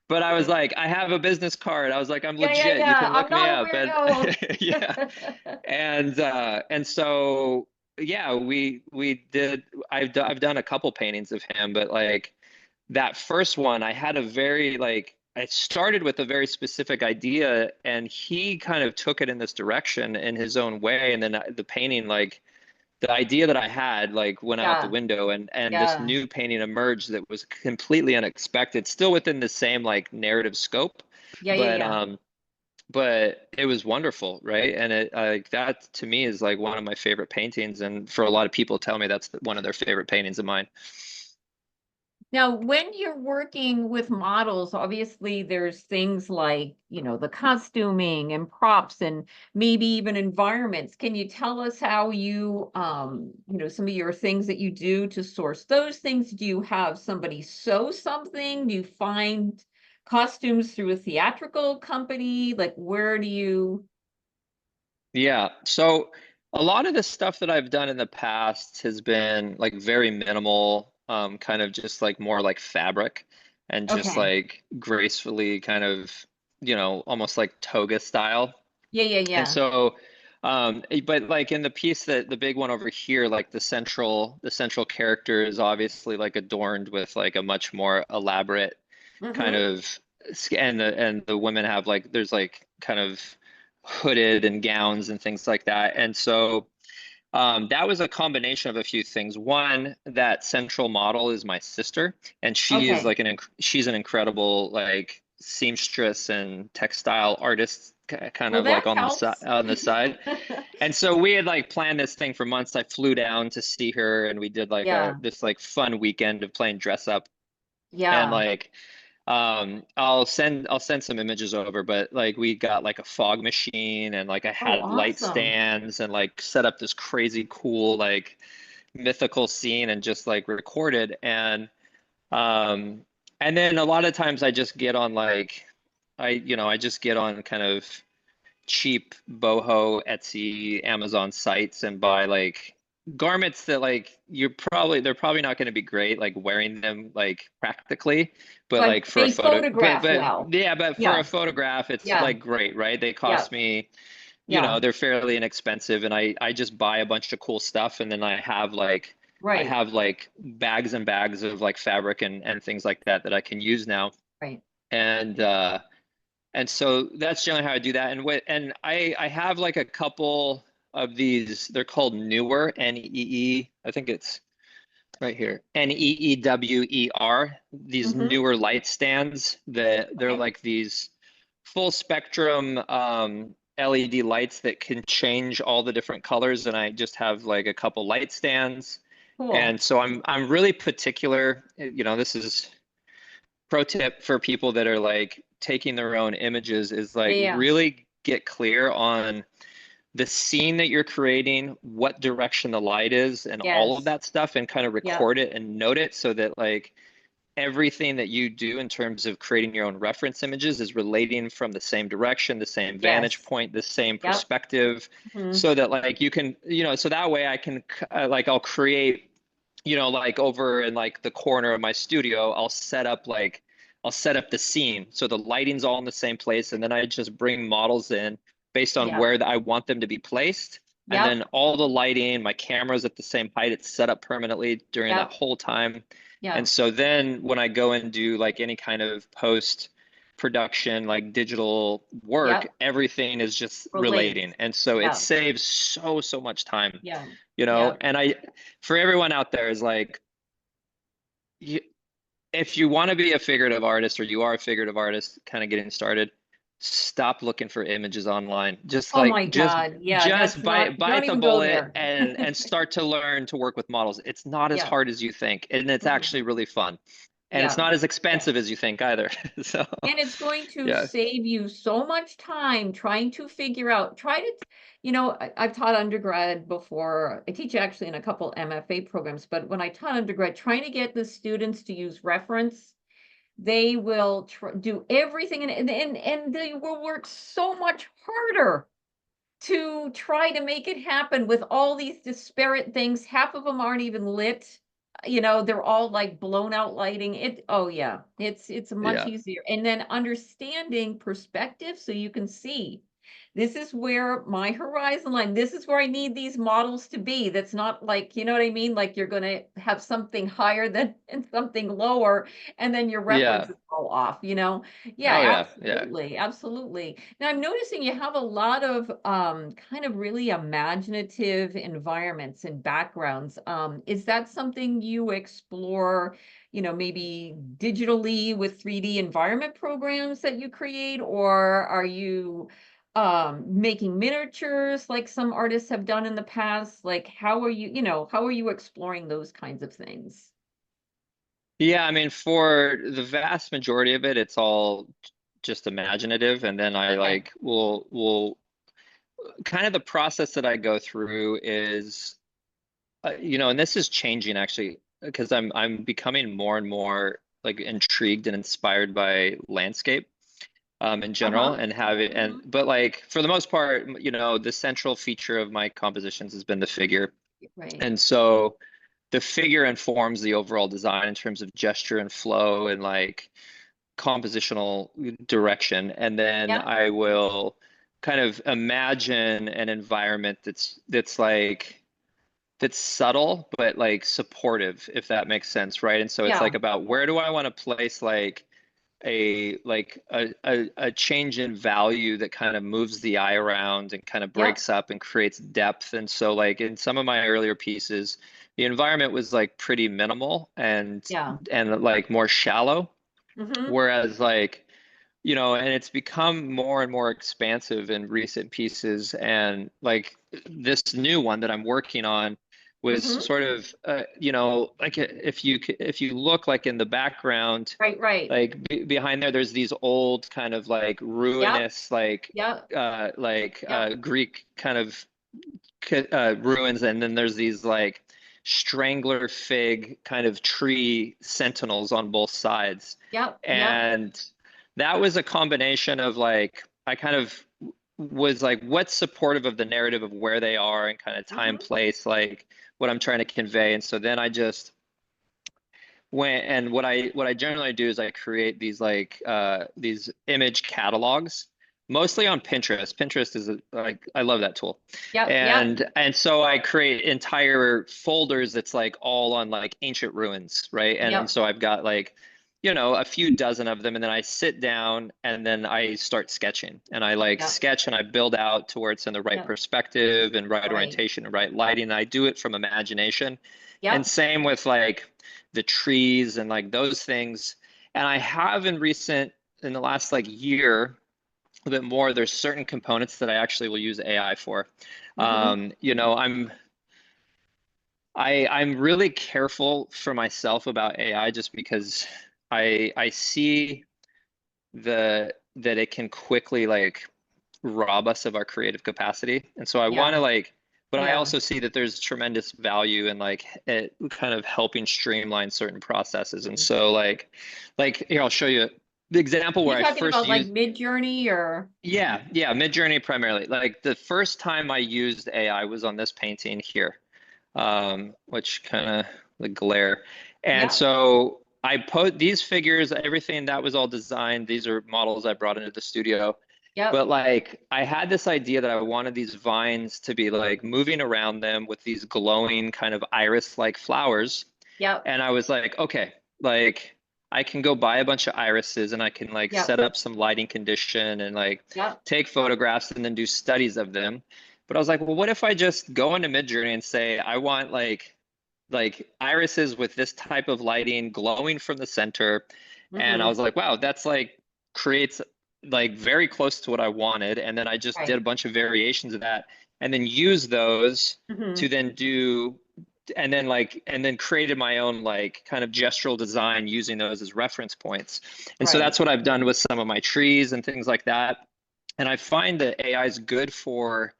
but I was like, I have a business card. I was like, I'm Yeah, yeah, legit. You yeah. can I'm look me not a up. And weirdo. yeah. And so yeah, we did I've done a couple paintings of him, but like that first one, I had a very like I started with a very specific idea and he kind of took it in this direction in his own way. And then the painting like the idea that I had like went out the Yeah. window, and this Yeah. new painting emerged that was completely unexpected, still within the same like narrative scope, Yeah. Yeah. but Yeah. it was wonderful, right? And it like that to me is like one of my favorite paintings, and for a lot of people tell me that's one of their favorite paintings of mine. Now, when you're working with models, obviously there's things like, the costuming and props and maybe even environments. Can you tell us how you, some of your things that you do to source those things? Do you have somebody sew something? Do you find costumes through a theatrical company? Like, where do you? Yeah. So a lot of the stuff that I've done in the past has been like very minimal, kind of just like more like fabric and just Okay. like gracefully kind of, almost like toga style. Yeah, yeah, And yeah. so, but like in the piece that the big one over here, like the central character is obviously like adorned with like a much more elaborate kind Mm-hmm. of, and the women have like there's like kind of hooded and gowns and things like that. And so that was a combination of a few things. One, that central model is my sister, and she is Okay. like she's an incredible like seamstress and textile artist, kind Well, of like that on the side helps. on the side. And so we had like planned this thing for months. I flew down to see her, and we did like a Yeah. this like fun weekend of playing dress up, and Yeah. like I'll send some images over, but like we got like a fog machine, and like I Oh, had light awesome. stands, and like set up this crazy cool like mythical scene and just like recorded. Um and then a lot of times I just get on like I just get on kind of cheap boho Etsy Amazon sites and buy like garments that like they're probably not going to be great like wearing them like practically, but But like for a they photo, photograph but well. yeah, but for a Yeah, photograph it's yeah, like great, right? They yeah, cost me, yeah. they're fairly inexpensive, and I just buy a bunch of cool stuff, and then I Right, have like bags and bags of like fabric and things like that that I can use now. right. And so that's generally how I do that. And I have like a couple of these, they're called newer, Neee, I think it's right here, Neewer, these Mm-hmm. newer light stands that they're Okay, like these full spectrum LED lights that can change all the different colors. And I just have like a couple light stands. cool. And so I'm really particular, this is pro tip for people that are like taking their own images is Yeah, like yeah. really get clear on the scene that you're creating, what direction the light is, and all of Yes. that stuff, and kind of Yep. record it and note it so that like everything that you do in terms of creating your own reference images is relating from the same direction, the same vantage Yes. point, the same Yep. perspective, Mm-hmm. so that like you can, so that way I can like I'll create, like over in like the corner of my studio, I'll set up the scene. So the lighting's all in the same place. And then I just bring models in based on Yep. where I want them to be placed. And Yep. then all the lighting, my camera's at the same height. It's set up permanently during that Yep. whole time. And Yep. so then when I go and do like any kind of post production, like digital work, Yep. everything is just relating. Relates. And so it Yeah. saves so much time, Yeah. you know, Yep. and for everyone out there is like, you, if you want to be a figurative artist, or you are a figurative artist kind of getting started, stop looking for images online. Just Oh like my God. Yeah, just that's not, bite don't the even go bullet there. and start to learn to work with models. It's not as Yeah. hard as you think, and it's Mm-hmm. actually really fun. And it's Yeah. not as Yeah. expensive as you think either. So, And it's going to yeah. save you so much time trying to figure out, I've taught undergrad before. I teach actually in a couple MFA programs, but when I taught undergrad, trying to get the students to use reference, they will do everything and they will work so much harder to try to make it happen with all these disparate things. Half of them aren't even lit. They're all like blown out lighting. Oh yeah, it's much Yeah. easier. And then understanding perspective so you can see. This is where my horizon line, this is where I need these models to be. That's not like, you know what I mean? Like you're going to have something higher than and something lower, and then your Yeah. references fall off, you know? Oh Yeah, yeah. Yeah. absolutely. Absolutely. Now I'm noticing you have a lot of kind of really imaginative environments and backgrounds. Is that something you explore, you know, maybe digitally with 3D environment programs that you create, or are you making miniatures like some artists have done in the past? Like how are you, you know, how are you exploring those kinds of things? Yeah, I mean, for the vast majority of it, it's all just imaginative, and then I Okay. like will kind of the process that I go through is and this is changing actually because I'm becoming more and more like intrigued and inspired by landscape in general Uh-huh. and have it and Hmm. but like for the most part, the central feature of my compositions has been the figure. Right. And so the figure informs the overall design in terms of gesture and flow and like compositional direction. And then Yeah. I will kind of imagine an environment that's subtle but like supportive, if that makes sense, right? And so it's like Yeah. about where do I want to place like a change in value that kind of moves the eye around and kind of Yep. breaks up and creates depth. And so like in some of my earlier pieces, the environment was like pretty minimal Yeah. and like more shallow, Hmm. whereas and it's become more and more expansive in recent pieces. And like this new one that I'm working on was Hmm. sort of, like if you look like in the background, Right, right. like behind there, there's these old kind of like Yep. ruinous, Yep. Yep. Greek kind of ruins, and then there's these like strangler fig kind of tree sentinels on both sides. Yep. Yep. And that was a combination of like I kind of was like what's supportive of the narrative of where they are and kind of time, Hmm. place, like what I'm trying to convey. And so then I just what I generally do is I create these image catalogs, mostly on Pinterest. Pinterest is like I love that tool. Yep. Yep. And so I create entire folders that's like all on like ancient ruins, right? And Yep. so I've got like a few dozen of them, and then I sit down and then I start sketching, and I like Yep. sketch and I build out to where it's in the right Yep. perspective and right Right. orientation and right lighting. And I do it from imagination. And Yep. same with like the trees and like those things. And I have in the last like year, a bit more, there's certain components that I actually will use AI for. Hmm. I'm really careful for myself about AI just because I see that it can quickly like rob us of our creative capacity. And so I want Yeah. to like, but I Yeah. also see that there's tremendous value in like it kind of helping streamline certain processes. And Mhm. so like here, I'll show you the example where You I talking first about like used, Mid-Journey or? yeah, Midjourney primarily. Like the first time I used AI was on this painting here, which kind of the glare. And Yep. so I put these figures, everything that was all designed. These are models I brought into the studio. Yep. But like I had this idea that I wanted these vines to be like moving around them with these glowing kind of iris-like flowers. Yep. And I was like, okay, like I can go buy a bunch of irises and I can like Yep. set up some lighting condition and like Yep. take photographs and then do studies of them. But I was like, well, what if I just go into Midjourney and say I want like irises with this type of lighting glowing from the center. And I Hmm. was like, wow, that's like creates like very close to what I wanted. And then I just did Right. a bunch of variations of that and then use those Hmm. to then do and then created my own like kind of gestural design using those as reference points. And so Right. that's what I've done with some of my trees and things like that. And I find that AI is good for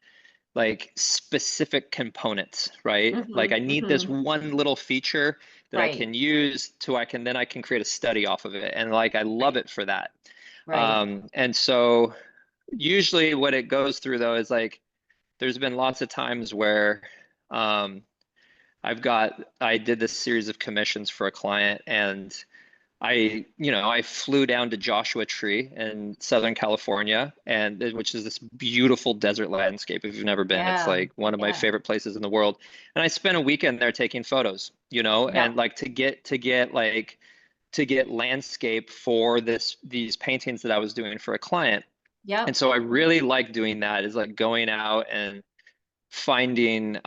like specific components, right? Like Hmm. I need this Hmm. one little feature that I Right. can use to I can create a study off of it. And like I love Right. it for that. Right. And so usually what it goes through though is like there's been lots of times where I did this series of commissions for a client and I flew down to Joshua Tree in Southern California, and which is this beautiful desert landscape. If you've never been, it's Yeah. like one of my Yeah. favorite places in the world. And I spent a weekend there taking photos, Yep. and like to get landscape for these paintings that I was doing for a client. And Yep. so I really like doing that, is like going out and finding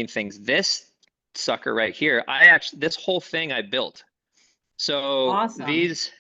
things. This sucker right here, this whole thing I built. So Awesome. these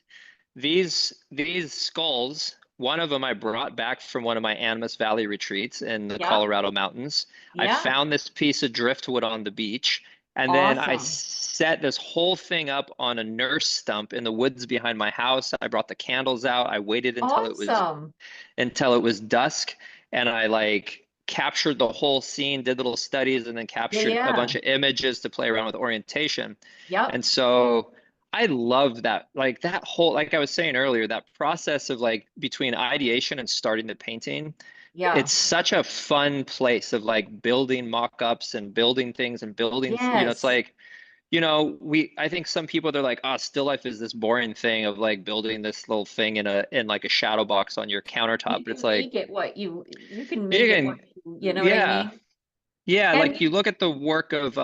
skulls, one of them I brought back from one of my Animas Valley retreats in the Yep. Colorado mountains. I Yep. found this piece of driftwood on the beach, and then I Awesome. set this whole thing up on a nurse stump in the woods behind my house. I brought the candles out. I waited Awesome. until it was dusk, and I like captured the whole scene, did little studies, and then Yeah. captured a Yeah. bunch of images to play around with orientation. Yep. And so I love that, like that whole, like I was saying earlier, that process of like between ideation and starting the painting. Yeah. It's such a fun place of like building mock-ups and building things and it's Yes. like, I think some people, they're like, oh, still life is this boring thing of like building this little thing in like a shadow box on your countertop. You But it's can like, make it what you can you make it what can, you know what I yeah, mean? yeah. And Like you look at the work of,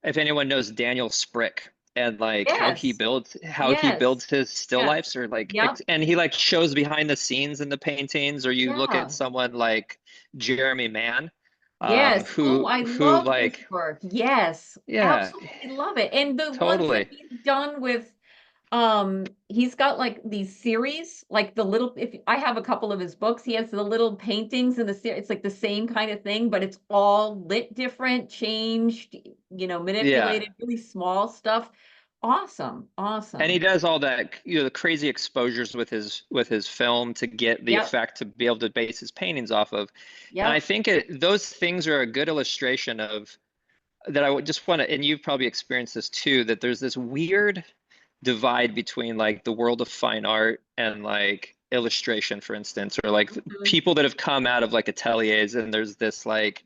if anyone knows Daniel Sprick and like yes. how he Yes. builds his still Yeah. lifes, or like Yep. and he like shows behind the scenes in the paintings. Or you look at Yeah. someone like Jeremy Mann, Yes. Oh, I who love his like, work. Yes. yeah, Absolutely love it. And the ones that totally, he's done with he's got like these series, like the little, if I have a couple of his books, he has the little paintings in the series. It's like the same kind of thing, but it's all lit different, changed, yeah. manipulated, really small stuff. Awesome. And he Awesome. does all that, the crazy exposures with his film to get the Yep. effect to be able to base his paintings off of. And I Yep. think those things are a good illustration of that. I would just want to, and you've probably experienced this too, that there's this weird divide between like the world of fine art and like illustration, for instance, or like Mhm. people that have come out of like ateliers, and there's this like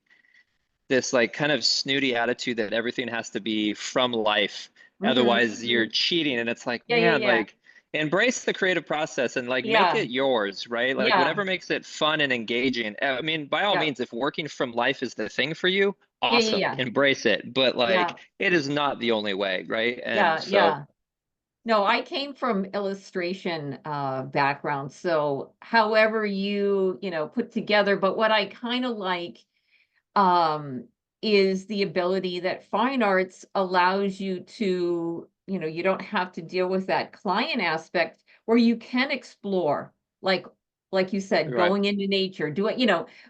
kind of snooty attitude that everything has to be from life, Mhm. otherwise you're cheating. And it's like, Yeah, yeah, man, yeah. like embrace the creative process and like make Yeah. it yours, right? Like Yeah. whatever makes it fun and engaging. I mean, by all Yeah. means, if working from life is the thing for you, Yeah, yeah, awesome, yeah. embrace it, but Yeah. like it is not the only way, right? And Yeah, so yeah. No, I came from illustration background. So however put together, but what I kind of like um, is the ability that fine arts allows you to, you don't have to deal with that client aspect where you can explore, like you said, right. going into nature, doing,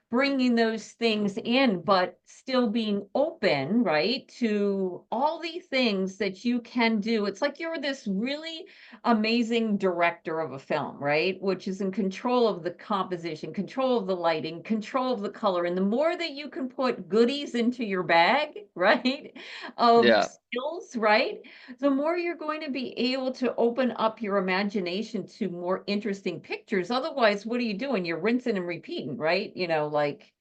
bringing those things in, but still being open, right, to all the things that you can do. It's like you're this really amazing director of a film, right? Which is in control of the composition, control of the lighting, control of the color. And the more that you can put goodies into your bag, right, of Yeah. skills, right, the more you're going to be able to open up your imagination to more interesting pictures. Otherwise, what are you doing? You're rinsing and repeating, right? Like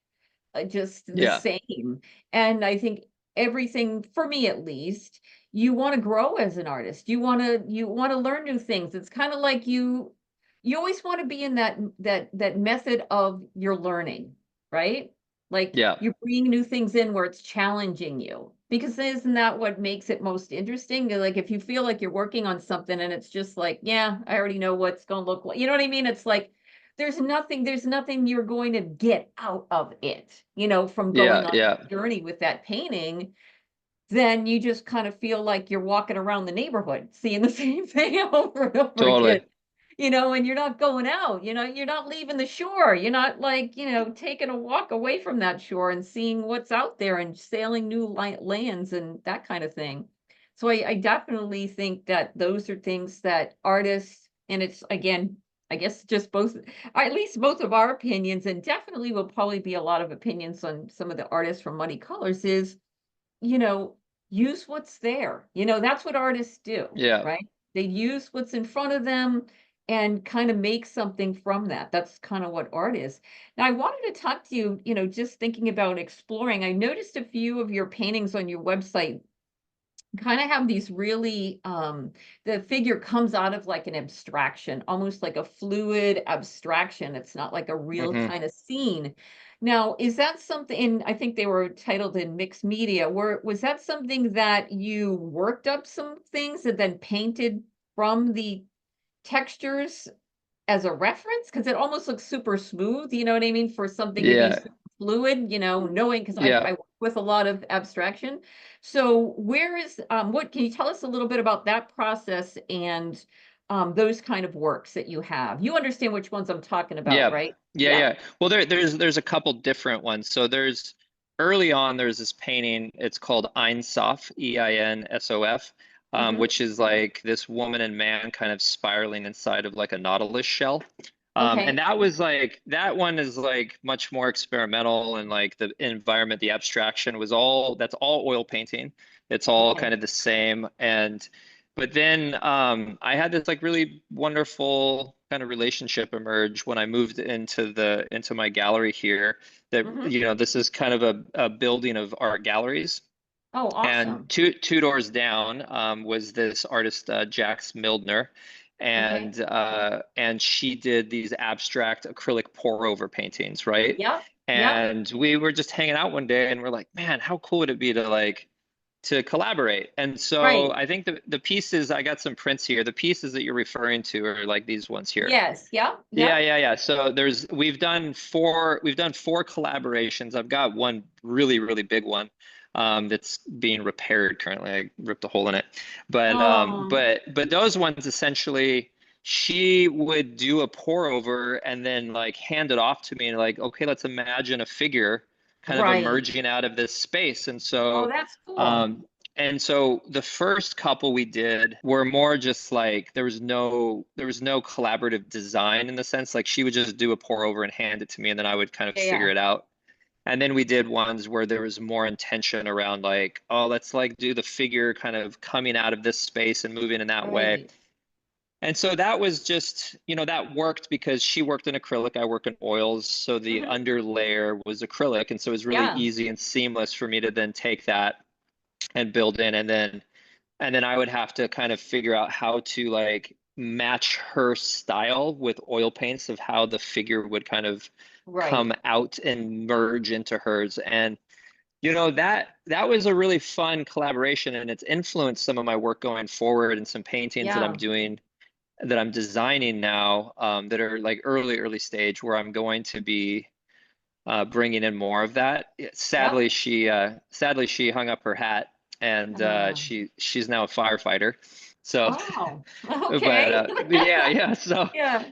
just the Yeah. same. And I think everything, for me at least, you want to grow as an artist. You want to learn new things. It's kind of like you always want to be in that method of your learning, right? Like Yeah. you're bringing new things in where it's challenging you. Because isn't that what makes it most interesting? Like if you feel like you're working on something and it's just like, yeah, I already know what's going to look like. You know what I mean? It's like there's nothing you're going to get out of it, from Yeah. going on Yeah. a journey with that painting. Then you just kind of feel like you're walking around the neighborhood, seeing the same thing over and over again, Totally. and you're not going out, you're not leaving the shore. You're not like, taking a walk away from that shore and seeing what's out there and sailing new lands and that kind of thing. So I definitely think that those are things that artists, and it's again, I guess just both, or at least both of our opinions, and definitely will probably be a lot of opinions on some of the artists from Muddy Colors is, you know, use what's there. That's what artists do, Yeah. right? They use what's in front of them and kind of make something from that. That's kind of what art is. Now, I wanted to talk to you, just thinking about exploring. I noticed a few of your paintings on your website kind of have these really the figure comes out of like an abstraction, almost like a fluid abstraction. It's not like a real Hmm. kind of scene. Now, is that something, and I think they were titled in mixed media, was that something that you worked up some things and then painted from the textures as a reference? Because it almost looks super smooth, you know what I mean? For something to be Yeah. super fluid, you know, knowing, because I Yeah. work with a lot of abstraction. So where is, what, can you tell us a little bit about that process and those kind of works that you have? You understand which ones I'm talking about, Yeah. right? Yeah. Yeah. Yeah. Well, there's a couple different ones. So there's early on, there's this painting. It's called Einsof, Einsof, Hmm. which is like this woman and man kind of spiraling inside of like a nautilus shell. And Okay. that was like that one is like much more experimental, and like the environment, the abstraction was all that's all oil painting. It's all Okay. kind of the same. And but then I had this like really wonderful kind of relationship emerge when I moved into my gallery here. That Hmm. you know this is kind of a building of art galleries. Oh, And awesome. two doors down was this artist Jax Mildner, Okay. and she did these abstract acrylic pour over paintings, right? Yep. Yep. And we were just hanging out one day, and we're like, man, how cool would it be to like to collaborate? And so Right. I think the pieces I got some prints here. The pieces that you're referring to are like these ones here. Yes. Yep. Yeah, Yep. yeah, yeah. So there's we've done four collaborations. I've got one really, really big one that's being repaired currently. I ripped a hole in it. Oh, But those ones essentially she would do a pour over and then like hand it off to me and like, okay, let's imagine a figure kind of right. emerging out of this space. Oh, that's cool. Um and so the first couple we did were more just like there was no collaborative design in the sense like she would just do a pour over and hand it to me and then I would kind of Yeah. figure Yeah. it out. And then we did ones where there was more intention around like, oh, let's like do the figure kind of coming out of this space and moving in that way. Right. And so that was just, that worked because she worked in acrylic, I work in oils, so the Hmm. under layer was acrylic, and so it was really Yeah. easy and seamless for me to then take that and build in and then I would have to kind of figure out how to like match her style with oil paints of how the figure would kind of Right. come out and merge into hers. And that was a really fun collaboration, and it's influenced some of my work going forward and some paintings that I'm Yeah. doing that I'm designing now that are like early stage where I'm going to be bringing in more of that. Yep. Sadly she hung up her hat, and Uh, she's now a firefighter. So, oh, but okay. yeah, yeah. So, Yeah.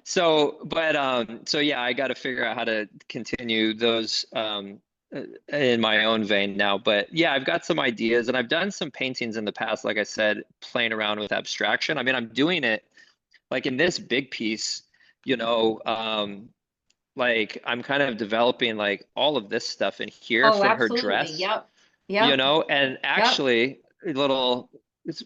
yeah, I got to figure out how to continue those in my own vein now. But yeah, I've got some ideas, and I've done some paintings in the past. Like I said, playing around with abstraction. I mean, I'm doing it like in this big piece. You know, like I'm kind of developing like all of this stuff in here Oh, for her absolutely. dress, Yep. Yep. and Yep. actually a little it's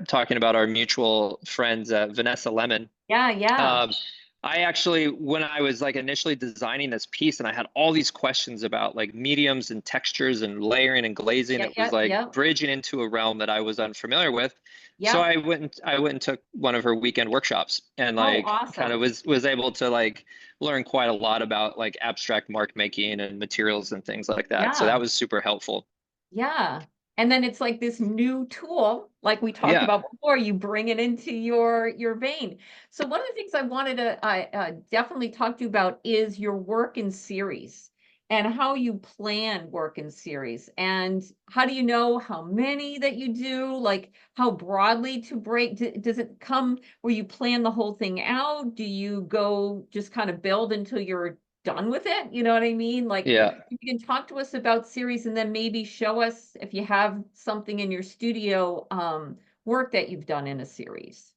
talking about our mutual friends, Vanessa Lemon. Yeah. Yeah. um, I actually, when I was like initially designing this piece and I had all these questions about like mediums and textures and layering and glazing, Yeah. it was Yep. like Yep. bridging into a realm that I was unfamiliar with. So Yep. I went and took one of her weekend workshops and Oh, like kind of awesome. was able to like learn quite a lot about like abstract mark making and materials and things like that. So that Yeah. was super helpful. Yeah. And then it's like this new tool, like we talked Yeah. about before, you bring it into your vein. So one of the things I wanted to definitely talk to you about is your work in series and how you plan work in series. And how do you know how many that you do? Like how broadly to break? Does it come where you plan the whole thing out? Do you go just kind of build until you're done with it? You know what I mean? Like Yeah. you can talk to us about series and then maybe show us if you have something in your studio work that you've done in a series.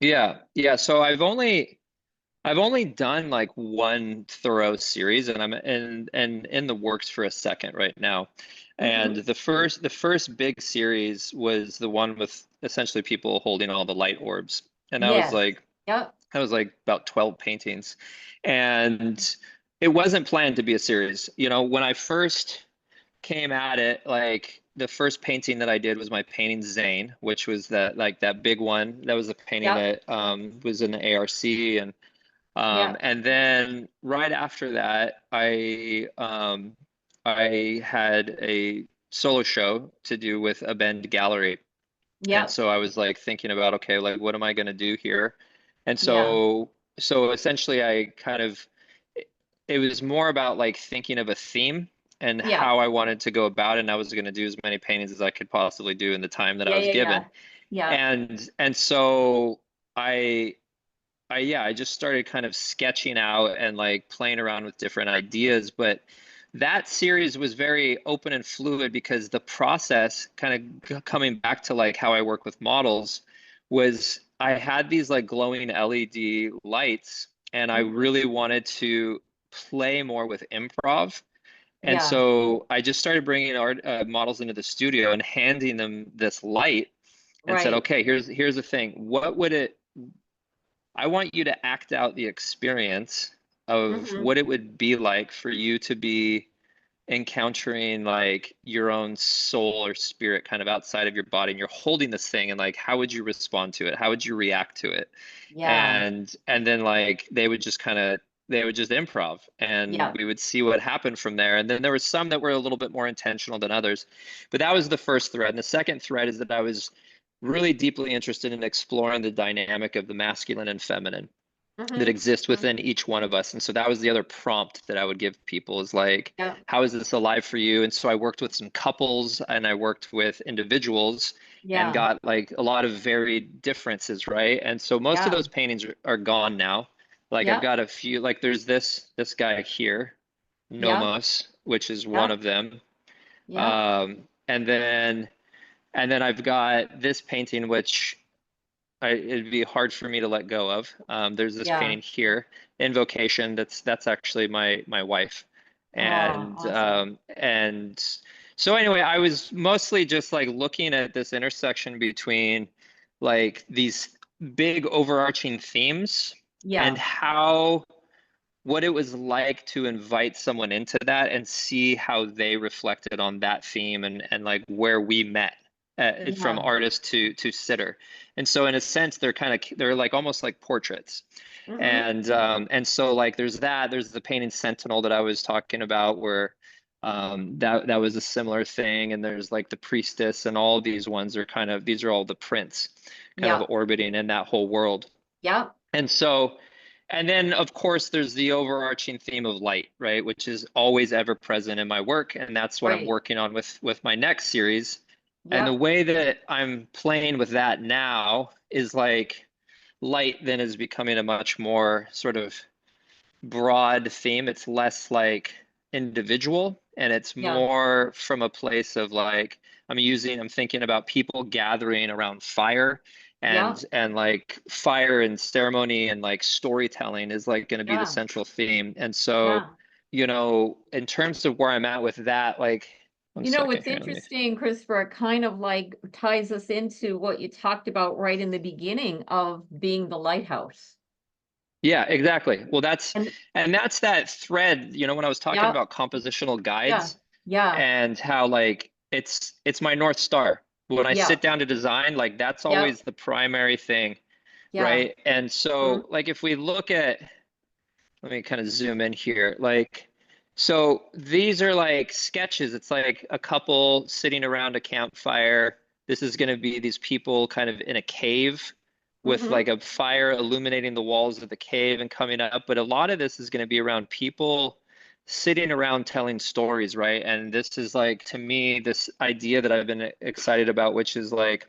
Yeah. Yeah. So I've only done like one thorough series, and I'm in the works for a second right now. And Hmm. the first big series was the one with essentially people holding all the light orbs. And that was Yes. like Yep. that was like about 12 paintings. And it wasn't planned to be a series. When I first came at it, like the first painting that I did was my painting Zane, which was that big one. That was a painting Yep. that was in the ARC, Yep. and then right after that, I had a solo show to do with a Bend Gallery. And Yep. so I was like thinking about, okay, like what am I going to do here? And Yeah. so essentially I kind of it was more about like thinking of a theme and Yeah. how I wanted to go about it. And I was going to do as many paintings as I could possibly do in the time that I Yeah. was Yeah. given. Yeah. Yeah. And so I I just started kind of sketching out and like playing around with different ideas, but that series was very open and fluid because the process kind of coming back to like how I work with models was I had these like glowing LED lights and I Hmm. really wanted to play more with improv. And Yeah. so I just started bringing art models into the studio and handing them this light and said, Right. okay, here's the thing. What would it I want you to act out the experience of Hmm. what it would be like for you to be encountering like your own soul or spirit kind of outside of your body and you're holding this thing and like how would you respond to it? How would you react to it? Yeah. And then like they would just improv and Yeah. we would see what happened from there. And then there were some that were a little bit more intentional than others. But that was the first thread. And the second thread is that I was really deeply interested in exploring the dynamic of the masculine and feminine that Hmm. exists Hmm. within each one of us. And so that was the other prompt that I would give people is like, Yeah. how is this alive for you? And so I worked with some couples and I worked with individuals and Yeah. got like a lot of varied differences, right? And so most of Yeah. those paintings are gone now. Like I've Yeah. got a few, like there's this guy here, Yeah. Nomos, which is one Yeah. of them. Yeah. Um, and then and then I've got this painting, which it'd be hard for me to let go of. There's this Yeah. painting here, Invocation. That's actually my wife, Oh, awesome. and so anyway, I was mostly just like looking at this intersection between like these big overarching themes and Yeah. how what it was like to invite someone into that and see how they reflected on that theme and like where we met from Yeah. artist to sitter. And so in a sense they're like almost like portraits. Hmm. And so like there's the painting Sentinel that I was talking about where that was a similar thing, and there's like the priestess, and all of these ones are kind of these are all the prints kind of Yeah. orbiting in that whole world. Yeah. And so, and then of course there's the overarching theme of light, right, which is always ever present in my work, and that's what I'm Right. working on with my next series. And the Yep. way that I'm playing with that now is like light then is becoming a much more sort of broad theme. It's less like individual and it's Yeah. more from a place of like I'm thinking about people gathering around fire Yeah. and like fire and ceremony and like storytelling is like going to be the Yeah. central theme. And so, Yeah. in terms of where I'm at with that, like one You know, second what's here, let me. interesting, Christopher, it kind of like ties us into what you talked about right in the beginning of being the lighthouse. Yeah, exactly. Well, And that's that thread, when I was talking yeah, about compositional yeah, guides yeah, and how like it's my North Star. When I yeah, sit down to design, like that's yeah, always the primary thing, yeah. right? And Mhm. so like if we look at let me kind of zoom in here. Like, so these are like sketches. It's like a couple sitting around a campfire. This is going to be these people kind of in a cave with Mhm. like a fire illuminating the walls of the cave and coming up. But a lot of this is going to be around people sitting around telling stories, right? And this is like, to me, this idea that I've been excited about, which is like,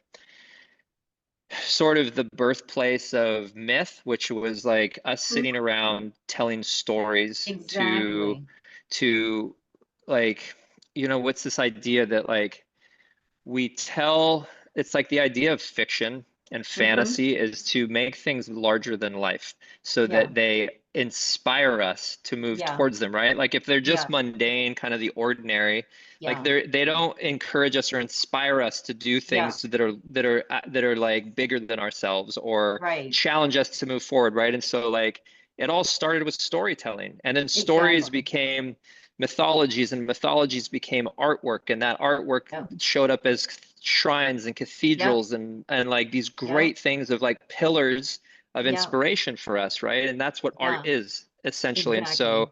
sort of the birthplace of myth, which was like us sitting Mhm. around telling stories Exactly. to like, what's this idea that like we tell, it's like the idea of fiction and Mhm. fantasy is to make things larger than life so Yeah, that they inspire us to move yeah, towards them, right? Like if they're just yeah, mundane, kind of the ordinary, like yeah, they don't encourage us or inspire us to do yeah. things that are like bigger than ourselves or Right. challenge us to move forward, right? And so like it all started with storytelling, and then stories Exactly. became mythologies, and mythologies became artwork, and that artwork Yeah. showed up as shrines and Yep. cathedrals and like these Yep. great things of like pillars of Yep. inspiration for us, right? And that's what art Yeah. is essentially. And Exactly. so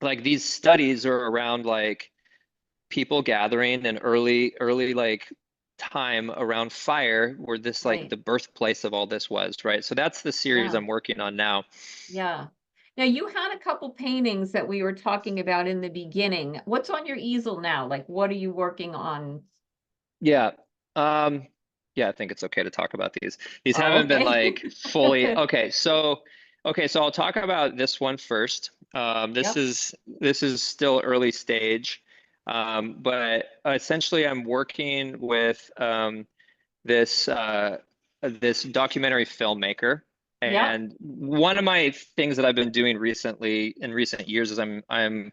like these studies are around like people gathering in early like time around fire, where this like Right. the birthplace of all this was, right? So that's the series Yeah. I'm working on now. Yeah. Now you had a couple paintings that we were talking about in the beginning. What's on your easel now? Like, what are you working on? Yeah. Um, yeah, I think it's okay to talk about these. These Oh, haven't been okay. like fully okay, so I'll talk about this one first. Yep. This is still early stage. But essentially I'm working with this this documentary filmmaker. Yep. And one of my things that I've been doing recently in recent years is I'm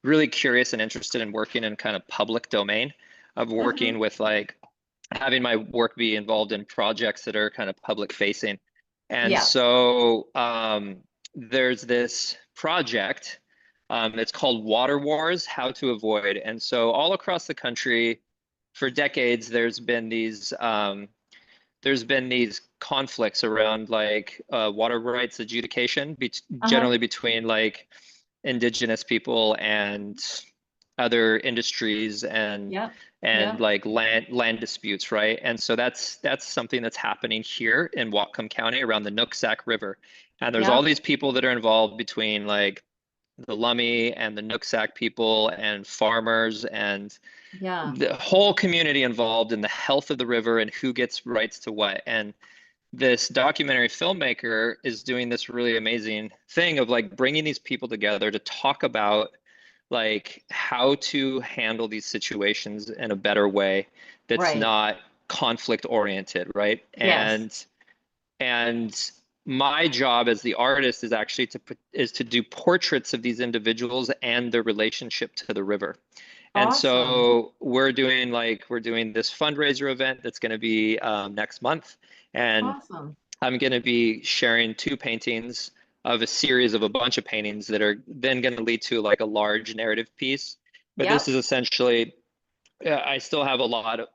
really curious and interested in working in kind of public domain of Hmm. working with like having my work be involved in projects that are kind of public facing. And Yeah. so there's this project it's called Water Wars: How to Avoid. And so all across the country for decades there's been these conflicts around like water rights adjudication, Uh-huh. generally between like indigenous people and other industries Yep. and Yep. like land disputes, right? And so that's something that's happening here in Whatcom County around the Nooksack River. And there's all Yep. these people that are involved between like the Lummi and the Nooksack people and farmers and Yeah. the whole community involved in the health of the river and who gets rights to what. And this documentary filmmaker is doing this really amazing thing of like bringing these people together to talk about like how to handle these situations in a better way that's Right. not conflict oriented, right? Yes. And my job as the artist is actually to do portraits of these individuals and their relationship to the river. And Awesome. so we're doing this fundraiser event that's going to be next month, and Awesome. I'm going to be sharing two paintings of a series of a bunch of paintings that are then going to lead to like a large narrative piece. But this Yep. is essentially I still have a lot of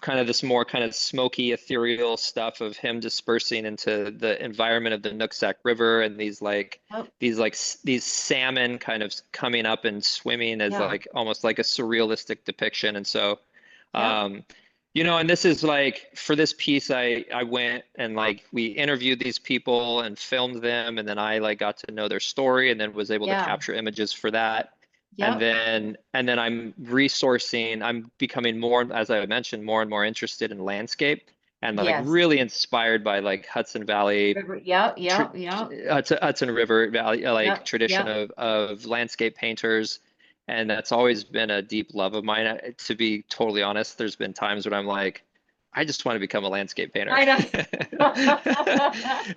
kind of this more kind of smoky, ethereal stuff of him dispersing into the environment of the Nooksack River and Yep. these salmon kind of coming up and swimming as Yeah. like almost like a surrealistic depiction. And so, Yep. um, and this is like for this piece, I went and like we interviewed these people and filmed them, and then I like got to know their story, and then was able to Yeah. capture images for that. And Yep. then I'm becoming more, as I mentioned, more and more interested in landscape and like Yes. really inspired by like Hudson Valley, River. Yep. Yep. Yep. Hudson River Valley, like Yep. tradition Yep. of landscape painters. And that's always been a deep love of mine. To be totally honest, there's been times when I'm like, I just want to become a landscape painter. I know.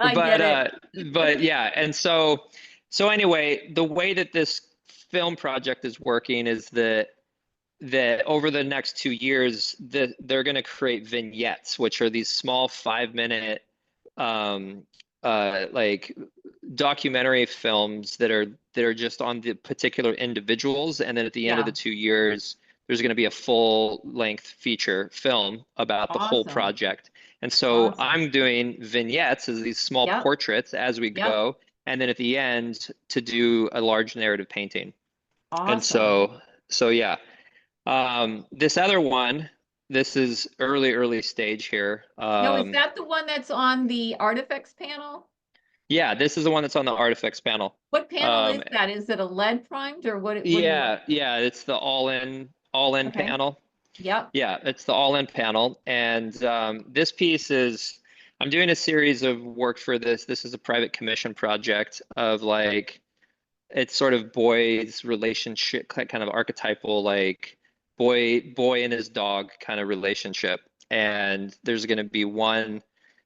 I But get it. yeah, and so anyway, the way that this film project is working is that over the next 2 years, they're going to create vignettes, which are these small 5 minute um, like documentary films that are just on the particular individuals, and then at the end of the Yeah. 2 years, there's going to be a full length feature film about the whole Awesome. project. And so Awesome. I'm doing vignettes as these small Yep. portraits as we Yep. go, and then at the end to do a large narrative painting. And Awesome. so yeah. This other one, this is early stage here. Now, is that the one that's on the artifacts panel? Yeah, this is the one that's on the artifacts panel. What panel is Um, that? Is it a lead primed or what are you yeah, looking? yeah, it's the all in Okay. panel. Yep. Yeah, it's the all-in panel. And this piece is, I'm doing a series of work for this. This is a private commission project of like, it's sort of boy's relationship, kind of archetypal, like boy and his dog kind of relationship. And there's going to be one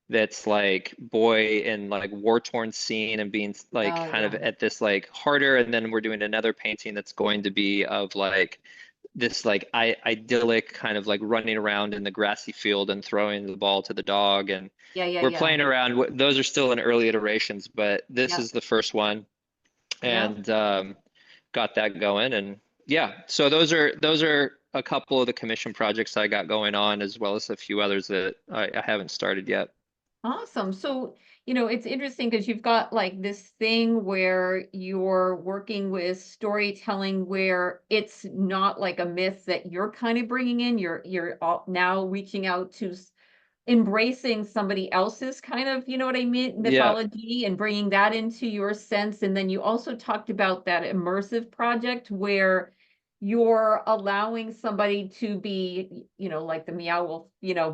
that's like boy in like war-torn scene and being like Oh kind of yeah. at this like harder. And then we're doing another painting that's going to be of like this like idyllic kind of like running around in the grassy field and throwing the ball to the dog. And Yeah, yeah, we're yeah. playing around. Those are still in early iterations, but this Yep. is the first one. Yep. And got that going. And yeah, so those are a couple of the commission projects I got going on, as well as a few others that I haven't started yet. Awesome. So, it's interesting because you've got like this thing where you're working with storytelling where it's not like a myth that you're kind of bringing in. Now reaching out to embracing somebody else's kind of, you know what I mean, Yeah, mythology and bringing that into your sense. And then you also talked about that immersive project where you're allowing somebody to be, like the meow wolf,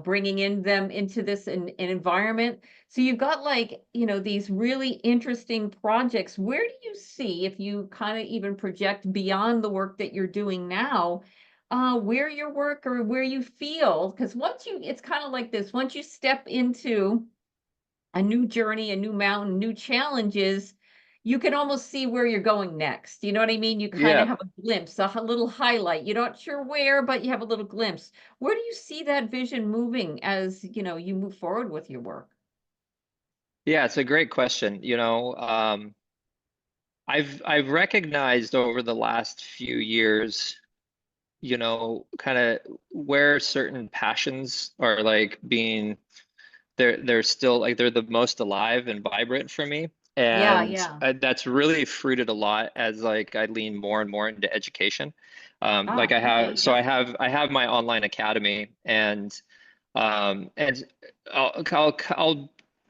bringing in them into this an environment. So you've got like, these really interesting projects. Where do you see, if you kind of even project beyond the work that you're doing now, where your work or where you feel, because it's kind of like this, once you step into a new journey, a new mountain, new challenges, you can almost see where you're going next. You know what I mean? You kind of yeah. have a glimpse, a little highlight. You're not sure where, but you have a little glimpse. Where do you see that vision moving as, you move forward with your work? Yeah, it's a great question. I've recognized over the last few years, kind of where certain passions are like being they're still like they're the most alive and vibrant for me. Yeah, And yeah. that's really fruited a lot as like I lean more and more into education. Like Ah, okay. so Yep. I have my online academy, and I'll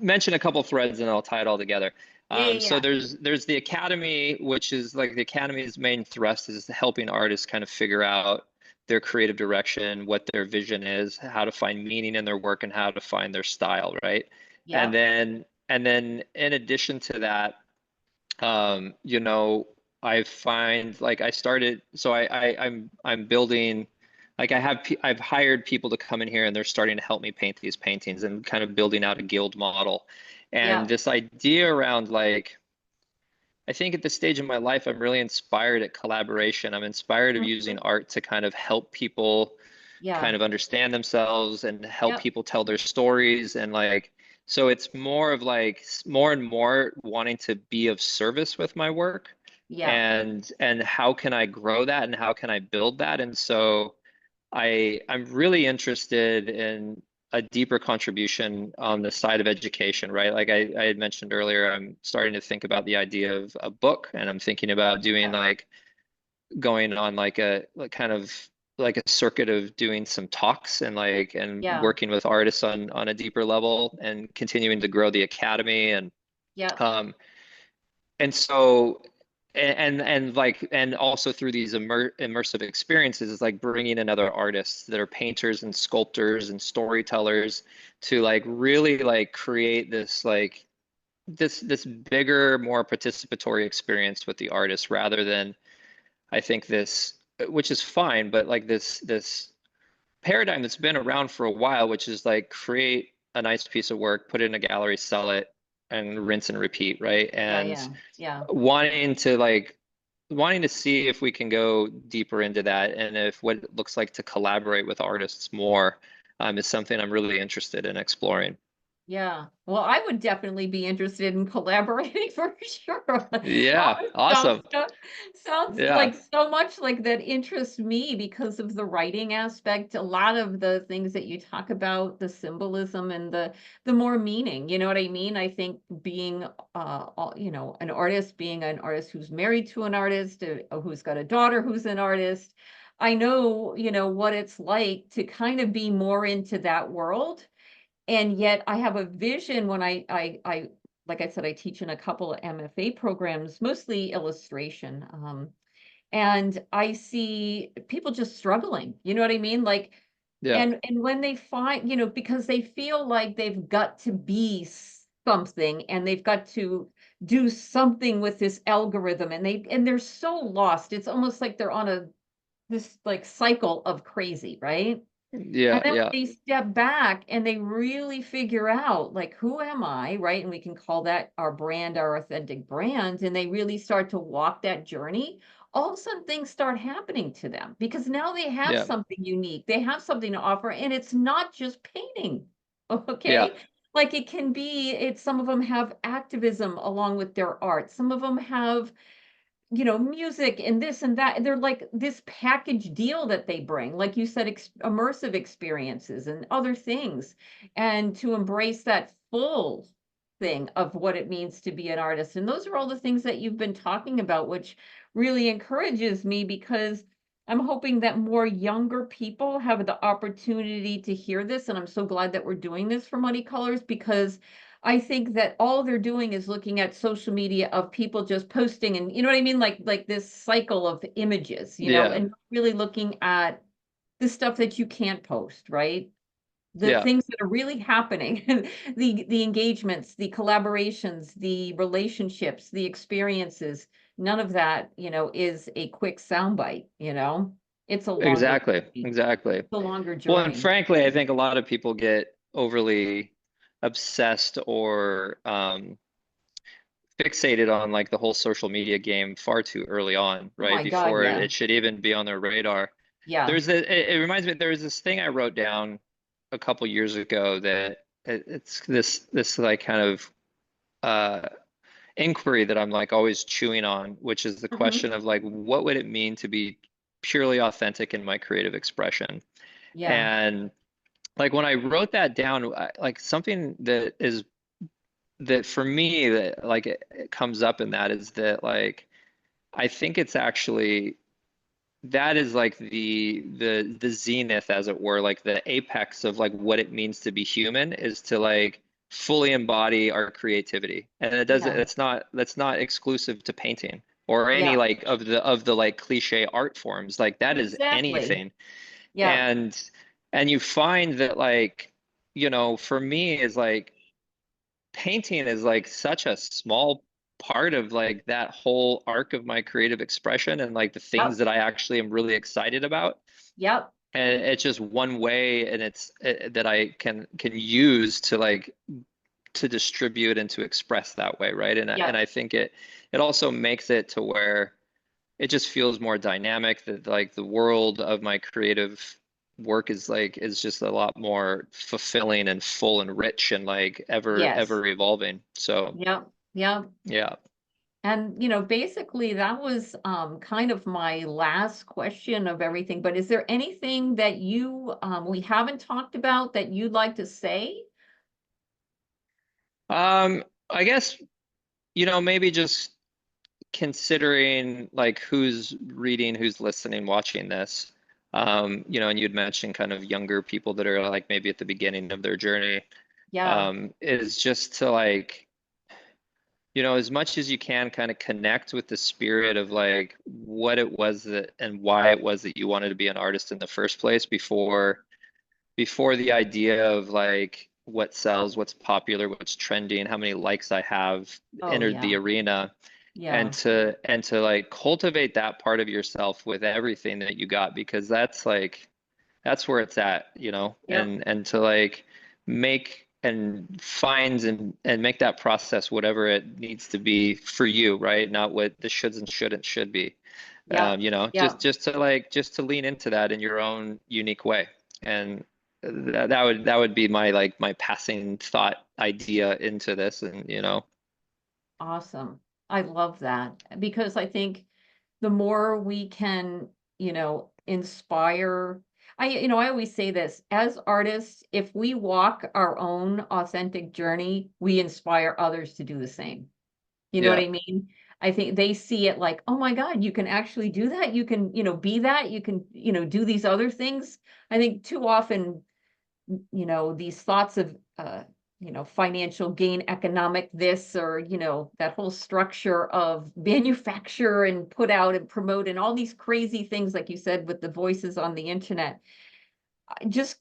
mention a couple threads and I'll tie it all together. Yeah, yeah, So yeah. there's the academy, which is like the academy's main thrust is helping artists kind of figure out their creative direction, what their vision is, how to find meaning in their work, and how to find their style, right? And Yep. then in addition to that, you know, I find like I started, so I'm building, like I've hired people to come in here and they're starting to help me paint these paintings and kind of building out a guild model. And Yep. this idea around like I think at this stage in my life, I'm really inspired at collaboration. I'm inspired of using Mhm. art to kind of help people Yeah. kind of understand themselves and help Yep. people tell their stories. And like, so it's more of like more and more wanting to be of service with my work, Yep. and how can I grow that and how can I build that? And so I'm really interested in a deeper contribution on the side of education, right? Like I had mentioned earlier, I'm starting to think about the idea of a book, and I'm thinking about doing Yeah. like going on like a kind of like a circuit of doing some talks and like and Yeah. working with artists on a deeper level and continuing to grow the academy. Yep. Um and so and like and also through these immersive experiences is like bringing in other artists that are painters and sculptors and storytellers to like really like create this like this bigger, more participatory experience with the artist rather than I think this, which is fine, but like this paradigm that's been around for a while, which is like create a nice piece of work, put it in a gallery, sell it, and rinse and repeat, right? Yeah. And Yeah. Yeah. wanting to like wanting to see if we can go deeper into that and if what it looks like to collaborate with artists more is something I'm really interested in exploring. Yeah. Well, I would definitely be interested in collaborating for sure. Yeah, Sounds awesome. sounds Yeah, like so much like that interests me because of the writing aspect. A lot of the things that you talk about, the symbolism and the more meaning, you know what I mean? I think being an artist, being an artist who's married to an artist, who's got a daughter who's an artist, I know, what it's like to kind of be more into that world, and yet I have a vision when I like I said, I teach in a couple of MFA programs, mostly illustration. And I see people just struggling. You know what I mean? Like, yeah, and when they find, because they feel like they've got to be something and they've got to do something with this algorithm, and they're so lost. It's almost like they're on this like cycle of crazy, right? And yeah, then yeah, when they step back and they really figure out, like, who am I, right? And we can call that our brand, our authentic brand. And they really start to walk that journey. All of a sudden, things start happening to them because now they have yeah, something unique. They have something to offer, and it's not just painting. yeah, Okay. Like it can be, some of them have activism along with their art. Some of them have music and this and that. They're like this package deal that they bring, like you said, immersive experiences and other things, and to embrace that full thing of what it means to be an artist. And those are all the things that you've been talking about, which really encourages me because I'm hoping that more younger people have the opportunity to hear this. And I'm so glad that we're doing this for Muddy Colors, because I think that all they're doing is looking at social media of people just posting, and you know what I mean? Like this cycle of images, Yeah. and really looking at the stuff that you can't post, right? The Yeah. things that are really happening, the engagements, the collaborations, the relationships, the experiences. None of that, is a quick soundbite. It's a longer Exactly. journey. Exactly. It's a longer Well, and journey. frankly, I think a lot of people get overly obsessed or fixated on like the whole social media game far too early on, Oh right? my God, Before yeah. it should even be on their radar. Yeah. It reminds me, there was this thing I wrote down a couple years ago that it's this like kind of uh inquiry that I'm like always chewing on, which is the Hmm. question of like, what would it mean to be purely authentic in my creative expression? Yeah. And like when I wrote that down, like something that for me that like it comes up in that is that like I think it's actually that is like the zenith, as it were, like the apex of like what it means to be human is to like fully embody our creativity. And it doesn't, Yeah. that's not exclusive to painting or any Yeah. like of the like cliche art forms. Like that is Exactly. anything. Yeah. And you find that like, for me is like painting is like such a small part of like that whole arc of my creative expression and like the things Yep. that I actually am really excited about. Yep. And it's just one way, and that I can use to like to distribute and to express that way, right? And Yep. I think it also makes it to where it just feels more dynamic, that like the world of my creative work is just a lot more fulfilling and full and rich and like Yes. ever evolving. So Yep. Yep. yeah. And basically that was kind of my last question of everything. But is there anything that we haven't talked about that you'd like to say? I guess, maybe just considering like who's reading, who's listening, watching this. And you'd mentioned kind of younger people that are like maybe at the beginning of their journey, Yeah. is just to like, as much as you can kind of connect with the spirit of like what it was that and why it was that you wanted to be an artist in the first place before the idea of like what sells, what's popular, what's trending, how many likes I have Oh, entered the yeah. arena, and Yeah. to like cultivate that part of yourself with everything that you got, because that's where it's at, Yep. and to like make and find and make that process whatever it needs to be for you, right? Not what the shoulds and shouldn't should be. Yep. Yep. Just to lean into that in your own unique way. And that would be my like my passing thought idea into this, and Awesome. I love that because I think the more we can, inspire. I always say this, as artists, if we walk our own authentic journey, we inspire others to do the same. You know what yeah, I mean? I think they see it like, oh my God, you can actually do that. You can, be that. You can, do these other things. I think too often, these thoughts of, financial gain, economic this, or, that whole structure of manufacture and put out and promote and all these crazy things, like you said, with the voices on the internet, just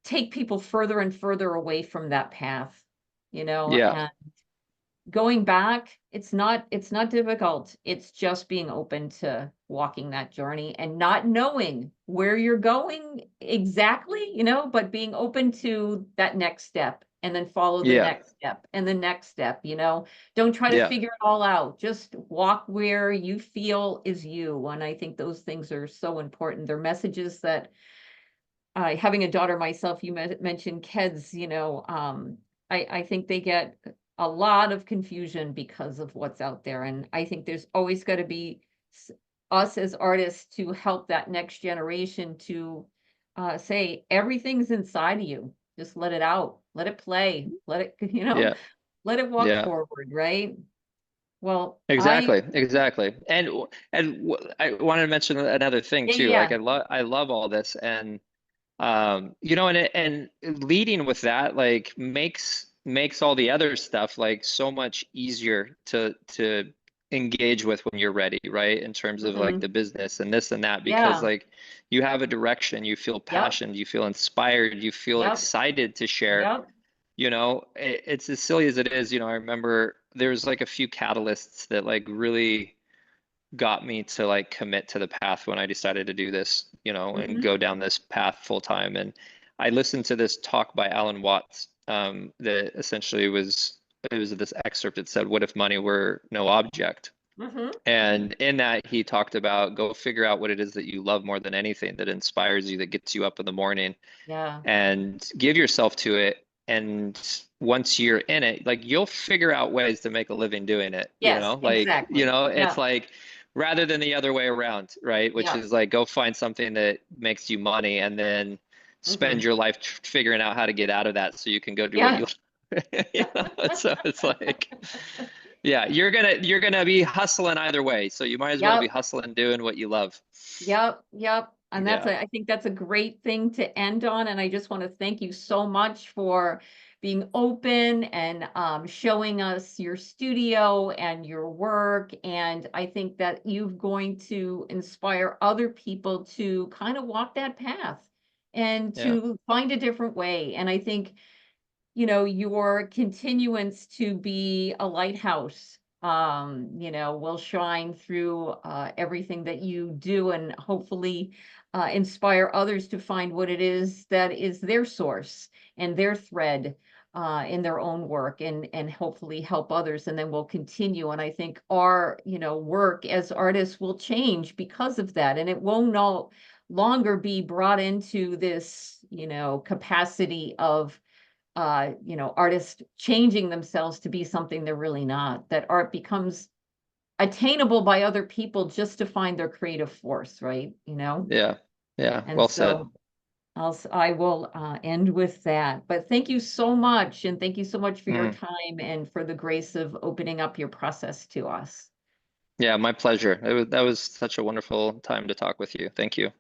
take people further and further away from that path, yeah, and going back, it's not difficult. It's just being open to walking that journey and not knowing where you're going exactly, but being open to that next step and then follow the yeah, next step and the next step. Don't try to yeah, figure it all out. Just walk where you feel is you. And I think those things are so important. They're messages that, having a daughter myself, you mentioned kids, I think they get a lot of confusion because of what's out there. And I think there's always got to be us as artists to help that next generation to say everything's inside of you. Just let it out, let it play, let it, Yeah. let it walk Yeah. forward, right? Well, Exactly, exactly. I wanted to mention another thing yeah, too. Like yeah. I love all this, and you know, and leading with that like makes all the other stuff like so much easier to engage with when you're ready, right? In terms of like Hmm. the business and this and that, because Yeah, like you have a direction, you feel yep, passion, you feel inspired, you feel yep, excited to share. yep. You know, it's as silly as it is, you know, I remember there's like a few catalysts that like really got me to like commit to the path when I decided to do this, you know, and Hmm. go down this path full time. And I listened to this talk by Alan Watts, that essentially was it was this excerpt that said, "What if money were no object?" Hmm. And in that, he talked about go figure out what it is that you love more than anything, that inspires you, that gets you up in the morning, Yeah. and give yourself to it. And once you're in it, like you'll figure out ways to make a living doing it, you Yes, know, like, you exactly. know, it's Yeah. like rather than the other way around, right? Which Yeah. is like go find something that makes you money and then spend Hmm. your life figuring out how to get out of that so you can go do what Yeah. you you know? So it's like, yeah, you're gonna be hustling either way. So you might as well be Yep. hustling doing what you love. Yep, yep. And Yeah. I think that's a great thing to end on. And I just want to thank you so much for being open and showing us your studio and your work. And I think that you're going to inspire other people to kind of walk that path and Yeah. to find a different way. And I think your continuance to be a lighthouse, will shine through everything that you do and hopefully inspire others to find what it is that is their source and their thread in their own work and hopefully help others. And then we'll continue. And I think our, work as artists will change because of that. And it will no longer be brought into this, capacity of artists changing themselves to be something they're really not, that art becomes attainable by other people just to find their creative force, right? Yeah. Yeah. And Well said. so I will end with that. But thank you so much. And thank you so much for your Mm. time and for the grace of opening up your process to us. Yeah, my pleasure. That was such a wonderful time to talk with you. Thank you.